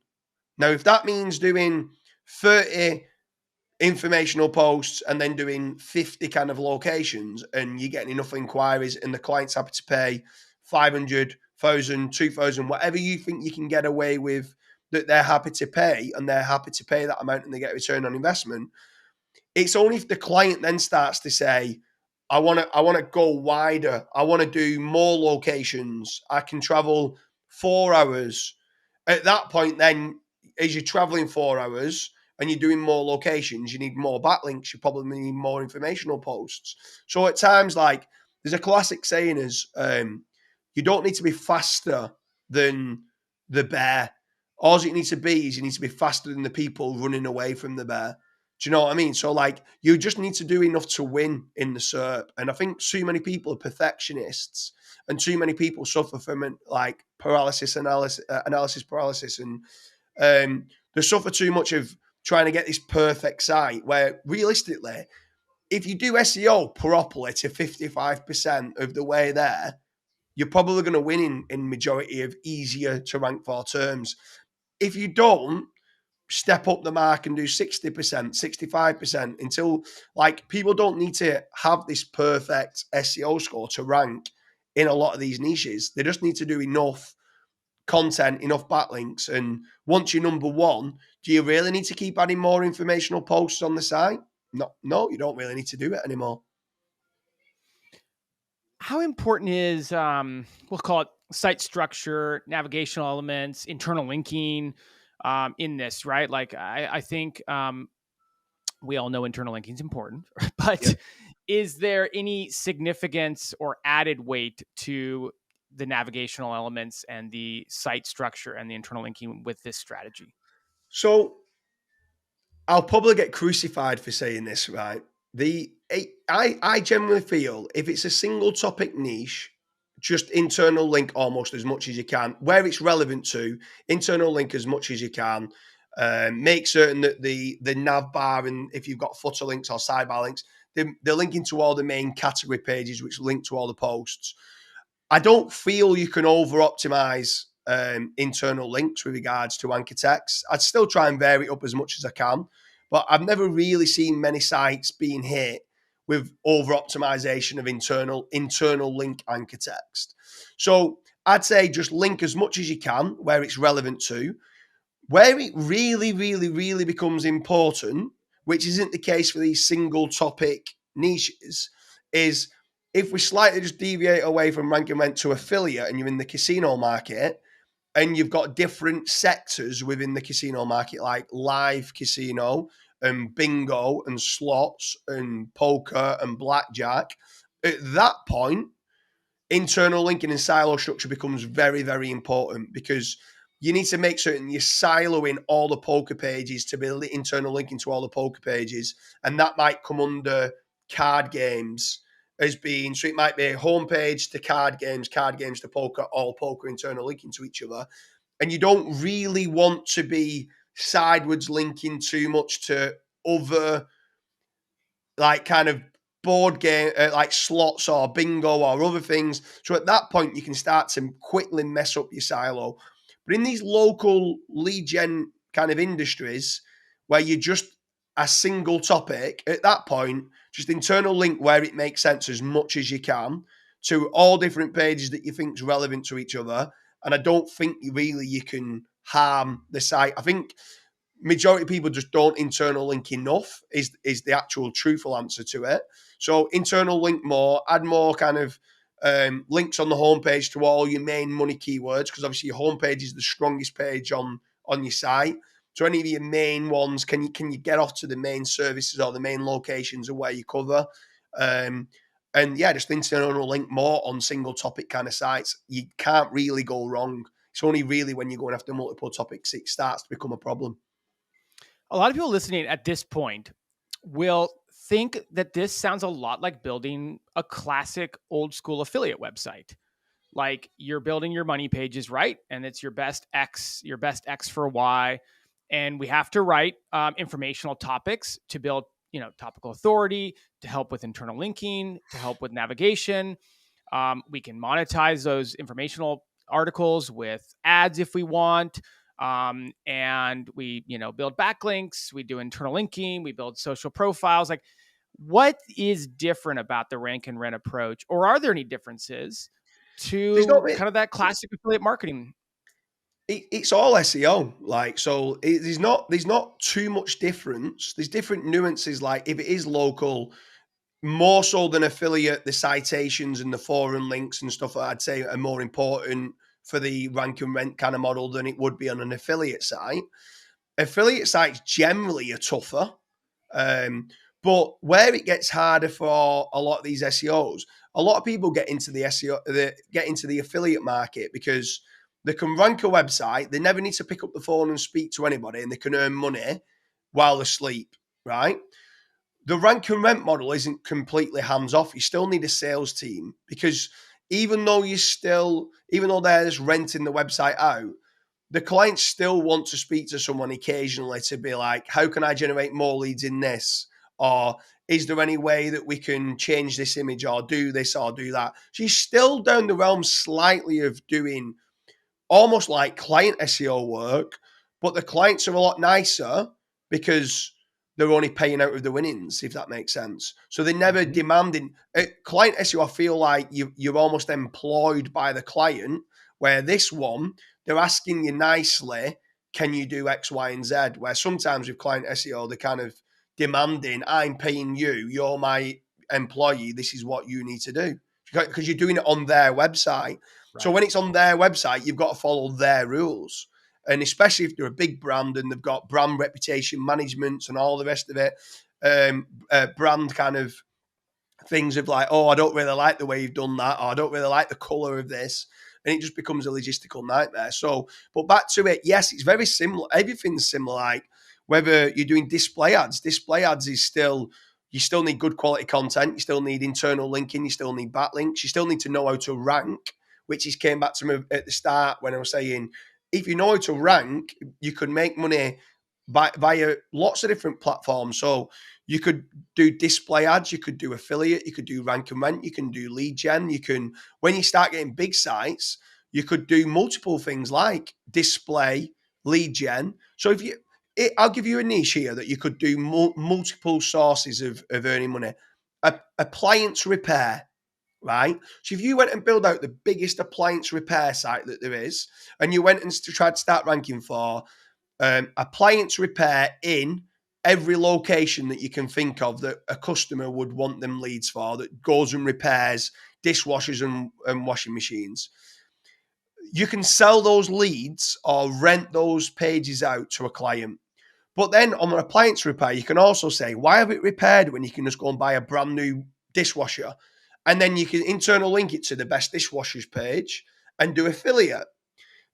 Now, if that means doing 30 informational posts and then doing 50 kind of locations and you're getting enough inquiries and the client's happy to pay 500, 1,000, 2,000, whatever you think you can get away with, that they're happy to pay, and they're happy to pay that amount and they get a return on investment, it's only if the client then starts to say, I want to go wider. I want to do more locations. I can travel 4 hours. At that point, then, as you're traveling 4 hours and you're doing more locations, you need more backlinks. You probably need more informational posts. So at times, like, there's a classic saying is, you don't need to be faster than the bear. All you need to be is you need to be faster than the people running away from the bear. Do you know what I mean? So, like, you just need to do enough to win in the SERP. And I think too many people are perfectionists, and too many people suffer from like analysis paralysis, and they suffer too much of trying to get this perfect site, where realistically, if you do SEO properly to 55% of the way there, you're probably going to win in majority of easier to rank for terms. If you don't, step up the mark and do 60%, 65% until, like, people don't need to have this perfect SEO score to rank in a lot of these niches. They just need to do enough content, enough backlinks. And once you're number one, do you really need to keep adding more informational posts on the site? No, you don't really need to do it anymore. How important is, we'll call it site structure, navigational elements, internal linking in this, right? Like, I think we all know internal linking is important, but Yep. Is there any significance or added weight to the navigational elements and the site structure and the internal linking with this strategy? So I'll probably get crucified for saying this, right? I generally feel if it's a single topic niche, just internal link almost as much as you can. Where it's relevant to, internal link as much as you can. Make certain that the nav bar, and if you've got footer links or sidebar links, they're linking to all the main category pages, which link to all the posts. I don't feel you can over optimize internal links with regards to anchor text. I'd still try and vary it up as much as I can, but I've never really seen many sites being hit with over optimization of internal link anchor text. So I'd say just link as much as you can where it's relevant to. Where it really, really, really becomes important, which isn't the case for these single topic niches, is if we slightly just deviate away from ranking rent to affiliate and you're in the casino market and you've got different sectors within the casino market, like live casino and bingo and slots and poker and blackjack, at that point, internal linking and silo structure becomes very, very important, because you need to make certain you're siloing all the poker pages to be internal linking to all the poker pages. And that might come under card games as being, so it might be homepage to card games to poker, all poker internal linking to each other. And you don't really want to be sideways linking too much to other, like, kind of board game, like slots or bingo or other things. So at that point, you can start to quickly mess up your silo. But in these local lead gen kind of industries where you're just a single topic, at that point, just internal link where it makes sense as much as you can to all different pages that you think is relevant to each other. And I don't think really you can harm the site. I think majority of people just don't internal link enough is the actual truthful answer to it. So internal link more, add more kind of links on the homepage to all your main money keywords, because obviously your homepage is the strongest page on your site. So any of your main ones, can you get off to the main services or the main locations of where you cover? And yeah, just internal link more on single topic kind of sites. You can't really go wrong. It's only really when you're going after multiple topics, it starts to become a problem. A lot of people listening at this point will think that this sounds a lot like building a classic old school affiliate website. Like you're building your money pages, right? And it's your best X for Y. And we have to write informational topics to build, topical authority, to help with internal linking, to help with navigation. We can monetize those informational articles with ads if we want. And we, build backlinks, we do internal linking, we build social profiles. Like, what is different about the rank and rent approach? Or are there any differences There's not to kind of that classic affiliate marketing? It's all SEO, like, so there's not too much difference. There's different nuances, like if it is local, more so than affiliate, the citations and the forum links and stuff, I'd say are more important for the rank and rent kind of model than it would be on an affiliate site. Affiliate sites generally are tougher, but where it gets harder for a lot of these SEOs, a lot of people get into the get into the affiliate market because they can rank a website, they never need to pick up the phone and speak to anybody, and they can earn money while they sleep, right? The rank and rent model isn't completely hands off. You still need a sales team because even though they're just renting the website out, the clients still want to speak to someone occasionally to be like, how can I generate more leads in this? Or is there any way that we can change this image or do this or do that? She's still down the realm slightly of doing almost like client SEO work, but the clients are a lot nicer because they're only paying out of the winnings, if that makes sense. So they're never demanding. Client SEO, I feel like you're almost employed by the client, where this one, they're asking you nicely, can you do X, Y, and Z? Where sometimes with client SEO, they're kind of demanding, I'm paying you, you're my employee, this is what you need to do. Because you're doing it on their website. Right. So when it's on their website, you've got to follow their rules. And especially if they're a big brand and they've got brand reputation management and all the rest of it, brand kind of things of like, oh, I don't really like the way you've done that, or I don't really like the color of this. And it just becomes a logistical nightmare. So, but back to it, yes, it's very similar. Everything's similar. Like whether you're doing display ads is still, you still need good quality content. You still need internal linking. You still need backlinks. You still need to know how to rank, which is came back to me at the start when I was saying, if you know how to rank, you could make money via lots of different platforms. So you could do display ads, you could do affiliate, you could do rank and rent, you can do lead gen. You can, when you start getting big sites, you could do multiple things like display, lead gen. So I'll give you a niche here that you could do multiple sources of earning money. Appliance repair. Right. So if you went and build out the biggest appliance repair site that there is, and you went and tried to start ranking for appliance repair in every location that you can think of that a customer would want them leads for, that goes and repairs dishwashers and washing machines, you can sell those leads or rent those pages out to a client. But then on an appliance repair, you can also say, why have it repaired when you can just go and buy a brand new dishwasher? And then you can internal link it to the best dishwashers page and do affiliate.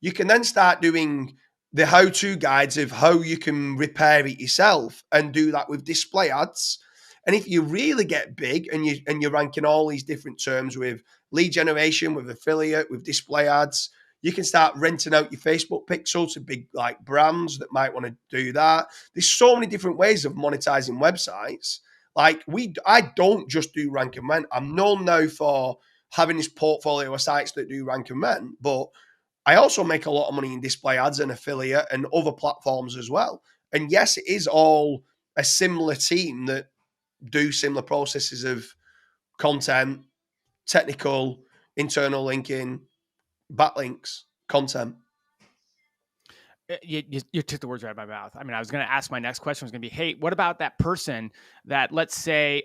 You can then start doing the how-to guides of how you can repair it yourself and do that with display ads. And if you really get big and you're ranking all these different terms with lead generation, with affiliate, with display ads, you can start renting out your Facebook pixel to big like brands that might want to do that. There's so many different ways of monetizing websites. Like I don't just do rank and rent. I'm known now for having this portfolio of sites that do rank and rent, but I also make a lot of money in display ads and affiliate and other platforms as well. And yes, it is all a similar team that do similar processes of content, technical, internal linking, backlinks, content. You took the words right out of my mouth. I mean, I was going to ask, my next question was going to be, hey, what about that person that, let's say,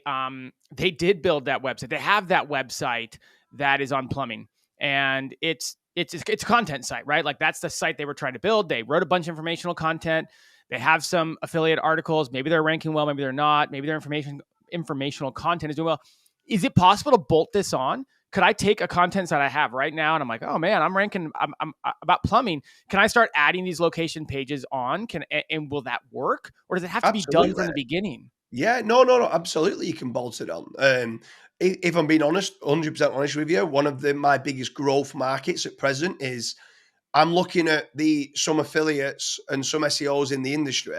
they did build that website. They have that website that is on plumbing, and it's a content site, right? Like that's the site they were trying to build. They wrote a bunch of informational content. They have some affiliate articles. Maybe they're ranking well, maybe they're not. Maybe their informational content is doing well. is it possible to bolt this on? Could I take a content that I have right now and I'm like, oh man, I'm ranking, I'm about plumbing. Can I start adding these location pages on? And will that work? Or does it have to be done from the beginning? Yeah, no, absolutely. You can bolt it on. If I'm being honest, 100% honest with you, one of my biggest growth markets at present is I'm looking at some affiliates and some SEOs in the industry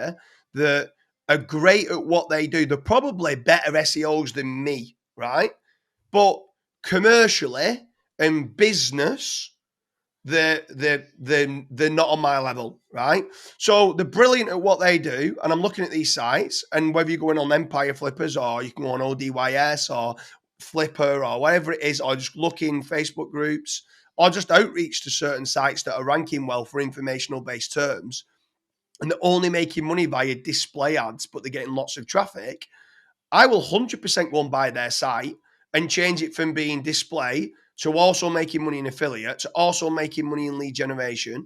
that are great at what they do. They're probably better SEOs than me, right? But commercially and business, they're not on my level, right? So they're brilliant at what they do, and I'm looking at these sites, and whether you're going on Empire Flippers or you can go on ODYS or Flipper or whatever it is, or just look in Facebook groups or just outreach to certain sites that are ranking well for informational based terms, and they're only making money via display ads, but they're getting lots of traffic. I will 100% go and buy their site and change it from being display to also making money in affiliate, to also making money in lead generation,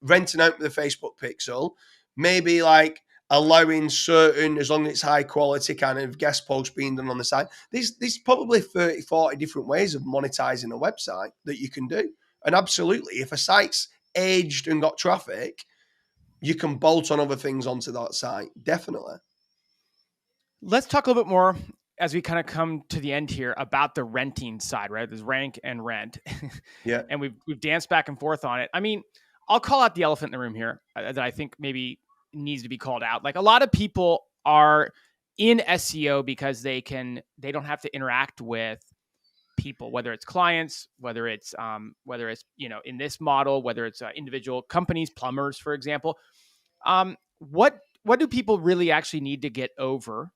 renting out the Facebook pixel, maybe like allowing certain, as long as it's high quality kind of guest posts being done on the site. There's probably 30, 40 different ways of monetizing a website that you can do. And absolutely, if a site's aged and got traffic, you can bolt on other things onto that site. Definitely. Let's talk a little bit more as we kind of come to the end here about the renting side, right? There's rank and rent. Yeah. And we've danced back and forth on it. I mean, I'll call out the elephant in the room here that I think maybe needs to be called out. Like, a lot of people are in SEO because they don't have to interact with people, whether it's clients, whether it's in this model, whether it's individual companies, plumbers, for example. What do people really actually need to get over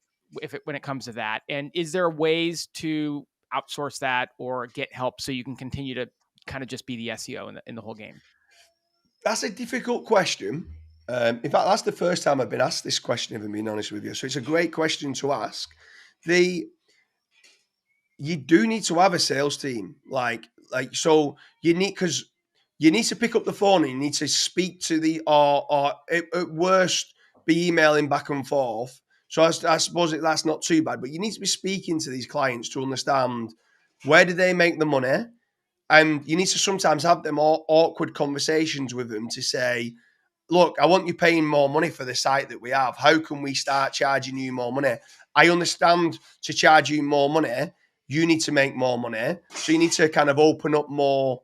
when it comes to that? And is there ways to outsource that or get help so you can continue to kind of just be the SEO in the whole game? That's a difficult question. In fact, that's the first time I've been asked this question, if I'm being honest with you. So it's a great question to ask. You do need to have a sales team, so you need, because you need to pick up the phone and you need to speak to or at worst be emailing back and forth. So I suppose that's not too bad, but you need to be speaking to these clients to understand where do they make the money. And you need to sometimes have them awkward conversations with them to say, look, I want you paying more money for the site that we have. How can we start charging you more money? I understand to charge you more money, you need to make more money. So you need to kind of open up more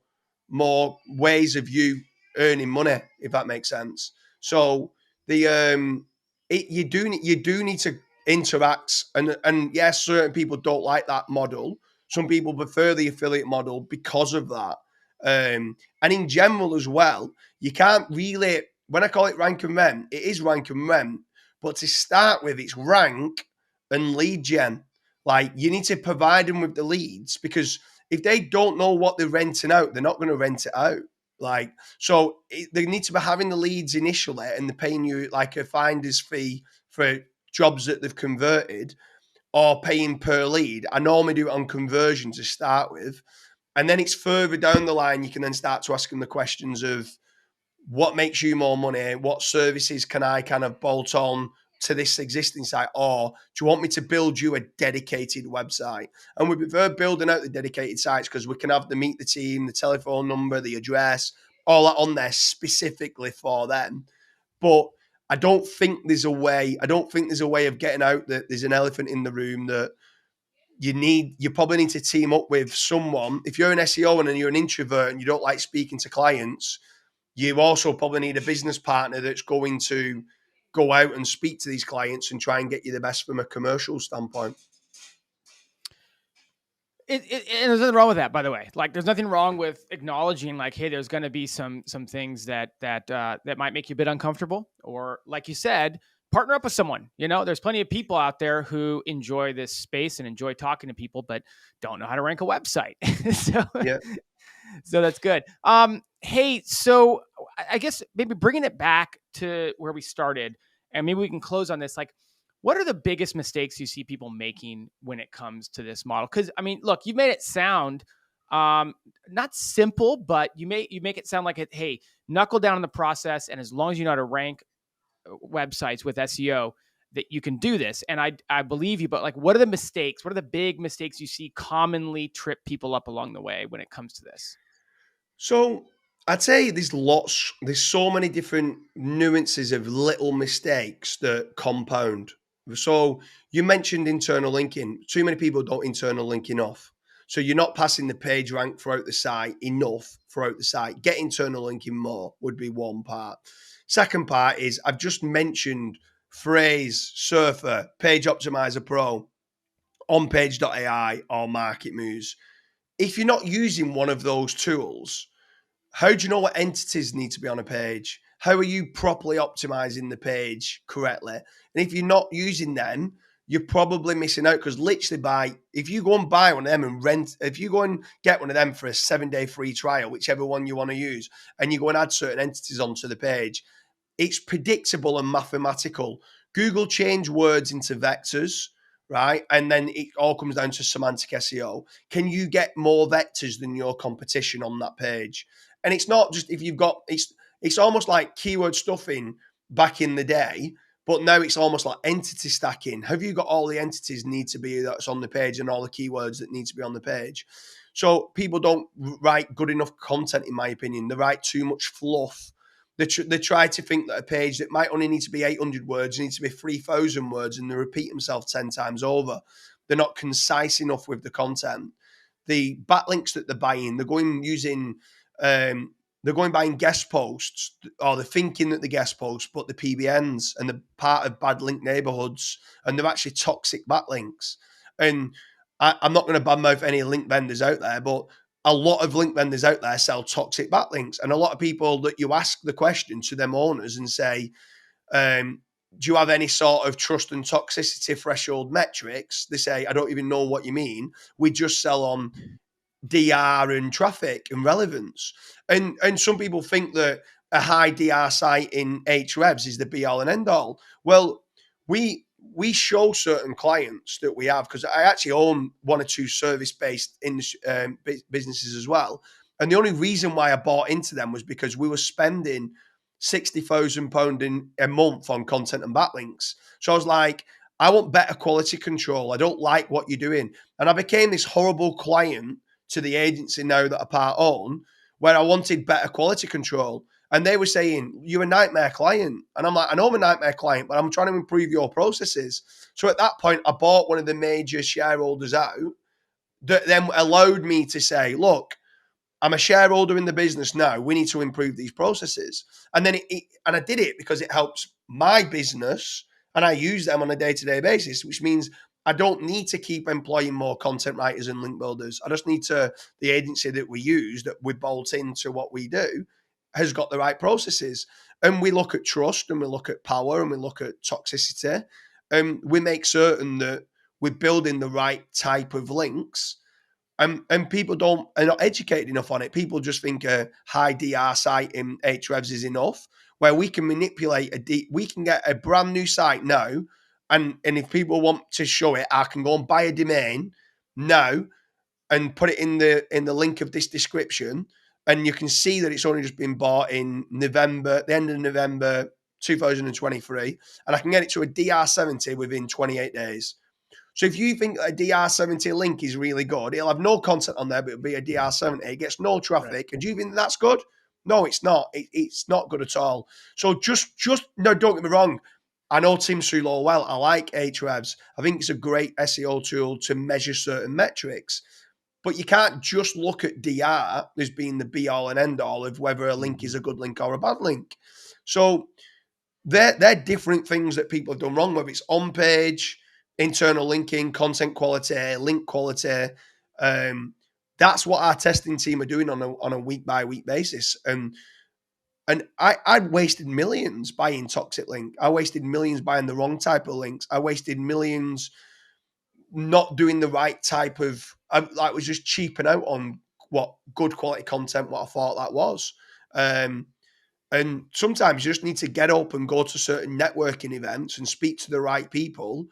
ways of you earning money, if that makes sense. So you do need to interact, and yes, certain people don't like that model. Some people prefer the affiliate model because of that. And in general as well, you can't really, when I call it rank and rent, it is rank and rent. But to start with, it's rank and lead gen. Like, you need to provide them with the leads, because if they don't know what they're renting out, they're not going to rent it out. Like, so they need to be having the leads initially, and they're paying you like a finder's fee for jobs that they've converted, or paying per lead. I normally do it on conversion to start with. And then it's further down the line, you can then start to ask them the questions of what makes you more money? What services can I kind of bolt on to this existing site? Or do you want me to build you a dedicated website? And we prefer building out the dedicated sites because we can have the meet the team, the telephone number, the address, all that on there specifically for them. But I don't think there's a way of getting out that there's an elephant in the room that you probably need to team up with someone. If you're an SEO and you're an introvert and you don't like speaking to clients, you also probably need a business partner that's going to go out and speak to these clients and try and get you the best from a commercial standpoint. And there's nothing wrong with that, by the way. Like, there's nothing wrong with acknowledging, like, hey, there's going to be some things that might make you a bit uncomfortable, or, like you said, partner up with someone. There's plenty of people out there who enjoy this space and enjoy talking to people, but don't know how to rank a website. So that's good. Hey, so I guess maybe bringing it back to where we started, and maybe we can close on this. Like, what are the biggest mistakes you see people making when it comes to this model? Because, I mean, look, you've made it sound not simple, but you make it sound like hey, knuckle down in the process, and as long as you know how to rank websites with SEO, that you can do this. And I believe you, but like, what are the mistakes? What are the big mistakes you see commonly trip people up along the way when it comes to this? So I'd say there's so many different nuances of little mistakes that compound. So you mentioned internal linking. Too many people don't internal link enough. So you're not passing the page rank throughout the site enough throughout the site. Get internal linking more would be one part. Second part is I've just mentioned Phrase, Surfer, Page Optimizer Pro, onpage.ai or Market Moves. If you're not using one of those tools, how do you know what entities need to be on a page? How are you properly optimizing the page correctly? And if you're not using them, you're probably missing out, because literally if you go and buy one of them and if you go and get one of them for a 7-day free trial, whichever one you want to use, and you go and add certain entities onto the page, it's predictable and mathematical. Google change words into vectors, right? And then it all comes down to semantic SEO. Can you get more vectors than your competition on that page? And it's not just if you've got, it's almost like keyword stuffing back in the day, but now it's almost like entity stacking. Have you got all the entities need to be that's on the page and all the keywords that need to be on the page? So people don't write good enough content, in my opinion. They write too much fluff. They try to think that a page that might only need to be 800 words needs to be 3,000 words, and they repeat themselves 10 times over. They're not concise enough with the content. The backlinks that they're buying, they're going buying guest posts, or they're thinking that the guest posts, but the PBNs, and they're part of bad link neighborhoods, and they're actually toxic backlinks. And I'm not going to badmouth any link vendors out there, but a lot of link vendors out there sell toxic backlinks. And a lot of people that you ask the question to them owners and say, do you have any sort of trust and toxicity threshold metrics? They say, I don't even know what you mean. We just sell on DR and traffic and relevance. And some people think that a high DR site in Ahrefs is the be all and end all. Well, we show certain clients that we have, because I actually own one or two service-based businesses as well. And the only reason why I bought into them was because we were spending £60,000 in a month on content and backlinks. So I was like, I want better quality control. I don't like what you're doing. And I became this horrible client to the agency now that I part own, where I wanted better quality control. And they were saying, you're a nightmare client. And I'm like, I know I'm a nightmare client, but I'm trying to improve your processes. So at that point, I bought one of the major shareholders out that then allowed me to say, look, I'm a shareholder in the business now. We need to improve these processes. And then and I did it because it helps my business, and I use them on a day-to-day basis, which means I don't need to keep employing more content writers and link builders. I just need the agency that we use, that we bolt into what we do, has got the right processes. And we look at trust, and we look at power, and we look at toxicity. And we make certain that we're building the right type of links. And people are not educated enough on it. People just think a high DR site in Ahrefs is enough, where we can manipulate we can get a brand new site now. And if people want to show it, I can go and buy a domain now and put it in the link of this description. And you can see that it's only just been bought in November, the end of November 2023. And I can get it to a DR70 within 28 days. So if you think a DR70 link is really good, it'll have no content on there, but it'll be a DR70. It gets no traffic. Right. And do you think that's good? No, it's not. It's not good at all. So just no, don't get me wrong. I know Tim Sulo well. I like Ahrefs. I think it's a great SEO tool to measure certain metrics. But you can't just look at DR as being the be-all and end-all of whether a link is a good link or a bad link. So they're different things that people have done wrong, whether it's on-page, internal linking, content quality, link quality. That's what our testing team are doing on a week-by-week basis. And I wasted millions buying toxic link. I wasted millions buying the wrong type of links. I wasted millions not doing the right type of, was just cheaping out on what good quality content, what I thought that was. And sometimes you just need to get up and go to certain networking events and speak to the right people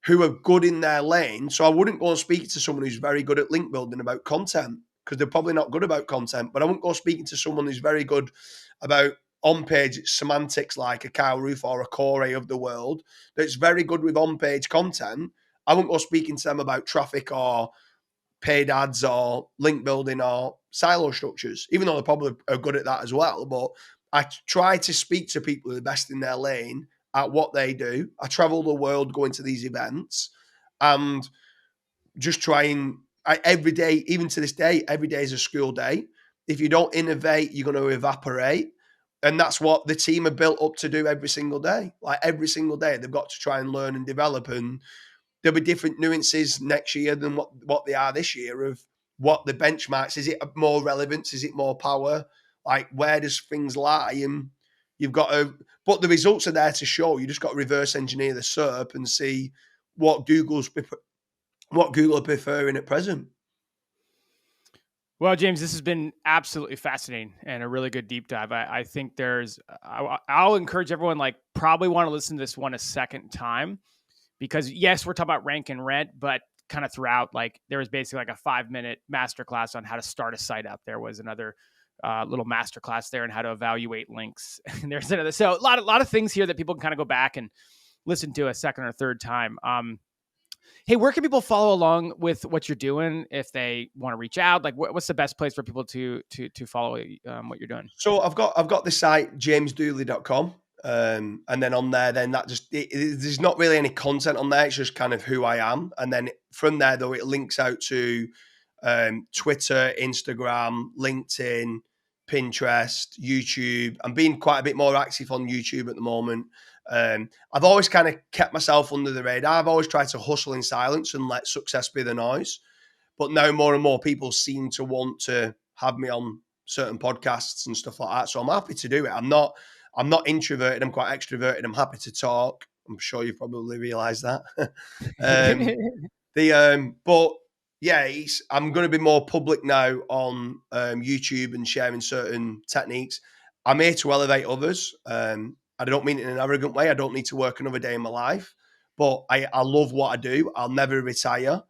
who are good in their lane. So I wouldn't go and speak to someone who's very good at link building about content, because they're probably not good about content. But I wouldn't go speaking to someone who's very good about on-page semantics like a Kyle Roof or a Corey of the world that's very good with on-page content, I won't go speaking to them about traffic or paid ads or link building or silo structures, even though they probably are good at that as well. But I try to speak to people who are the best in their lane at what they do. I travel the world going to these events and just trying every day, even to this day, every day is a school day. If you don't innovate, you're going to evaporate. And that's what the team are built up to do every single day. Like every single day, they've got to try and learn and develop. And there'll be different nuances next year than what they are this year of what the benchmarks. Is it more relevance? Is it more power? Like, where does things lie? And you've got to, but the results are there to show. You just got to reverse engineer the SERP and see what Google are preferring at present. Well, James, this has been absolutely fascinating and a really good deep dive. I think I'll encourage everyone, like, probably want to listen to this one a second time, because yes, we're talking about rank and rent, but kind of throughout, like, there was basically like a 5-minute masterclass on how to start a site up. There was another little masterclass there on how to evaluate links. And there's another, so a lot of things here that people can kind of go back and listen to a second or third time. Hey, where can people follow along with what you're doing if they want to reach out? Like, what's the best place for people to follow what you're doing? So I've got the site jamesdooley.com, and then on there, then that just there's not really any content on there. It's just kind of who I am, and then from there though it links out to Twitter, Instagram, LinkedIn, Pinterest, YouTube. I'm being quite a bit more active on YouTube at the moment. I've always kind of kept myself under the radar. I've always tried to hustle in silence and let success be the noise. But now more and more people seem to want to have me on certain podcasts and stuff like that. So I'm happy to do it. I'm not introverted. I'm quite extroverted. I'm happy to talk. I'm sure you probably realised that. But yeah, I'm going to be more public now on YouTube and sharing certain techniques. I'm here to elevate others. I don't mean it in an arrogant way. I don't need to work another day in my life, but I love what I do. I'll never retire.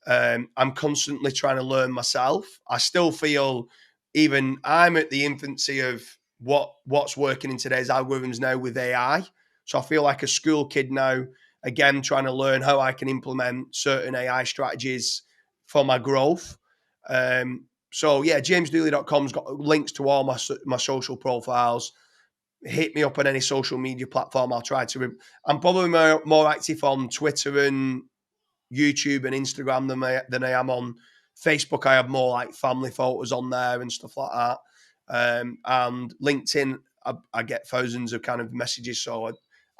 I'm constantly trying to learn myself. I still feel even I'm at the infancy of what's working in today's algorithms now with AI. So I feel like a school kid now, again, trying to learn how I can implement certain AI strategies for my growth. So yeah, jamesdooley.com's got links to all my social profiles. Hit me up on any social media platform. I'll try to. I'm probably more active on Twitter and YouTube and Instagram than I am on Facebook. I have more like family photos on there and stuff like that. And LinkedIn, I get thousands of kind of messages, so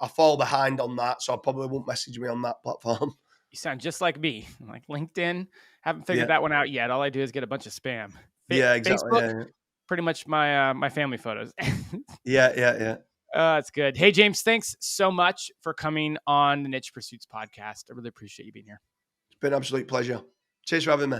I fall behind on that. So I probably won't message me on that platform. You sound just like me. Like LinkedIn, haven't figured that one out yet. All I do is get a bunch of spam. Yeah, exactly. Facebook, pretty much my family photos. Yeah. That's good. Hey, James, thanks so much for coming on the Niche Pursuits podcast. I really appreciate you being here. It's been an absolute pleasure. Cheers for having me.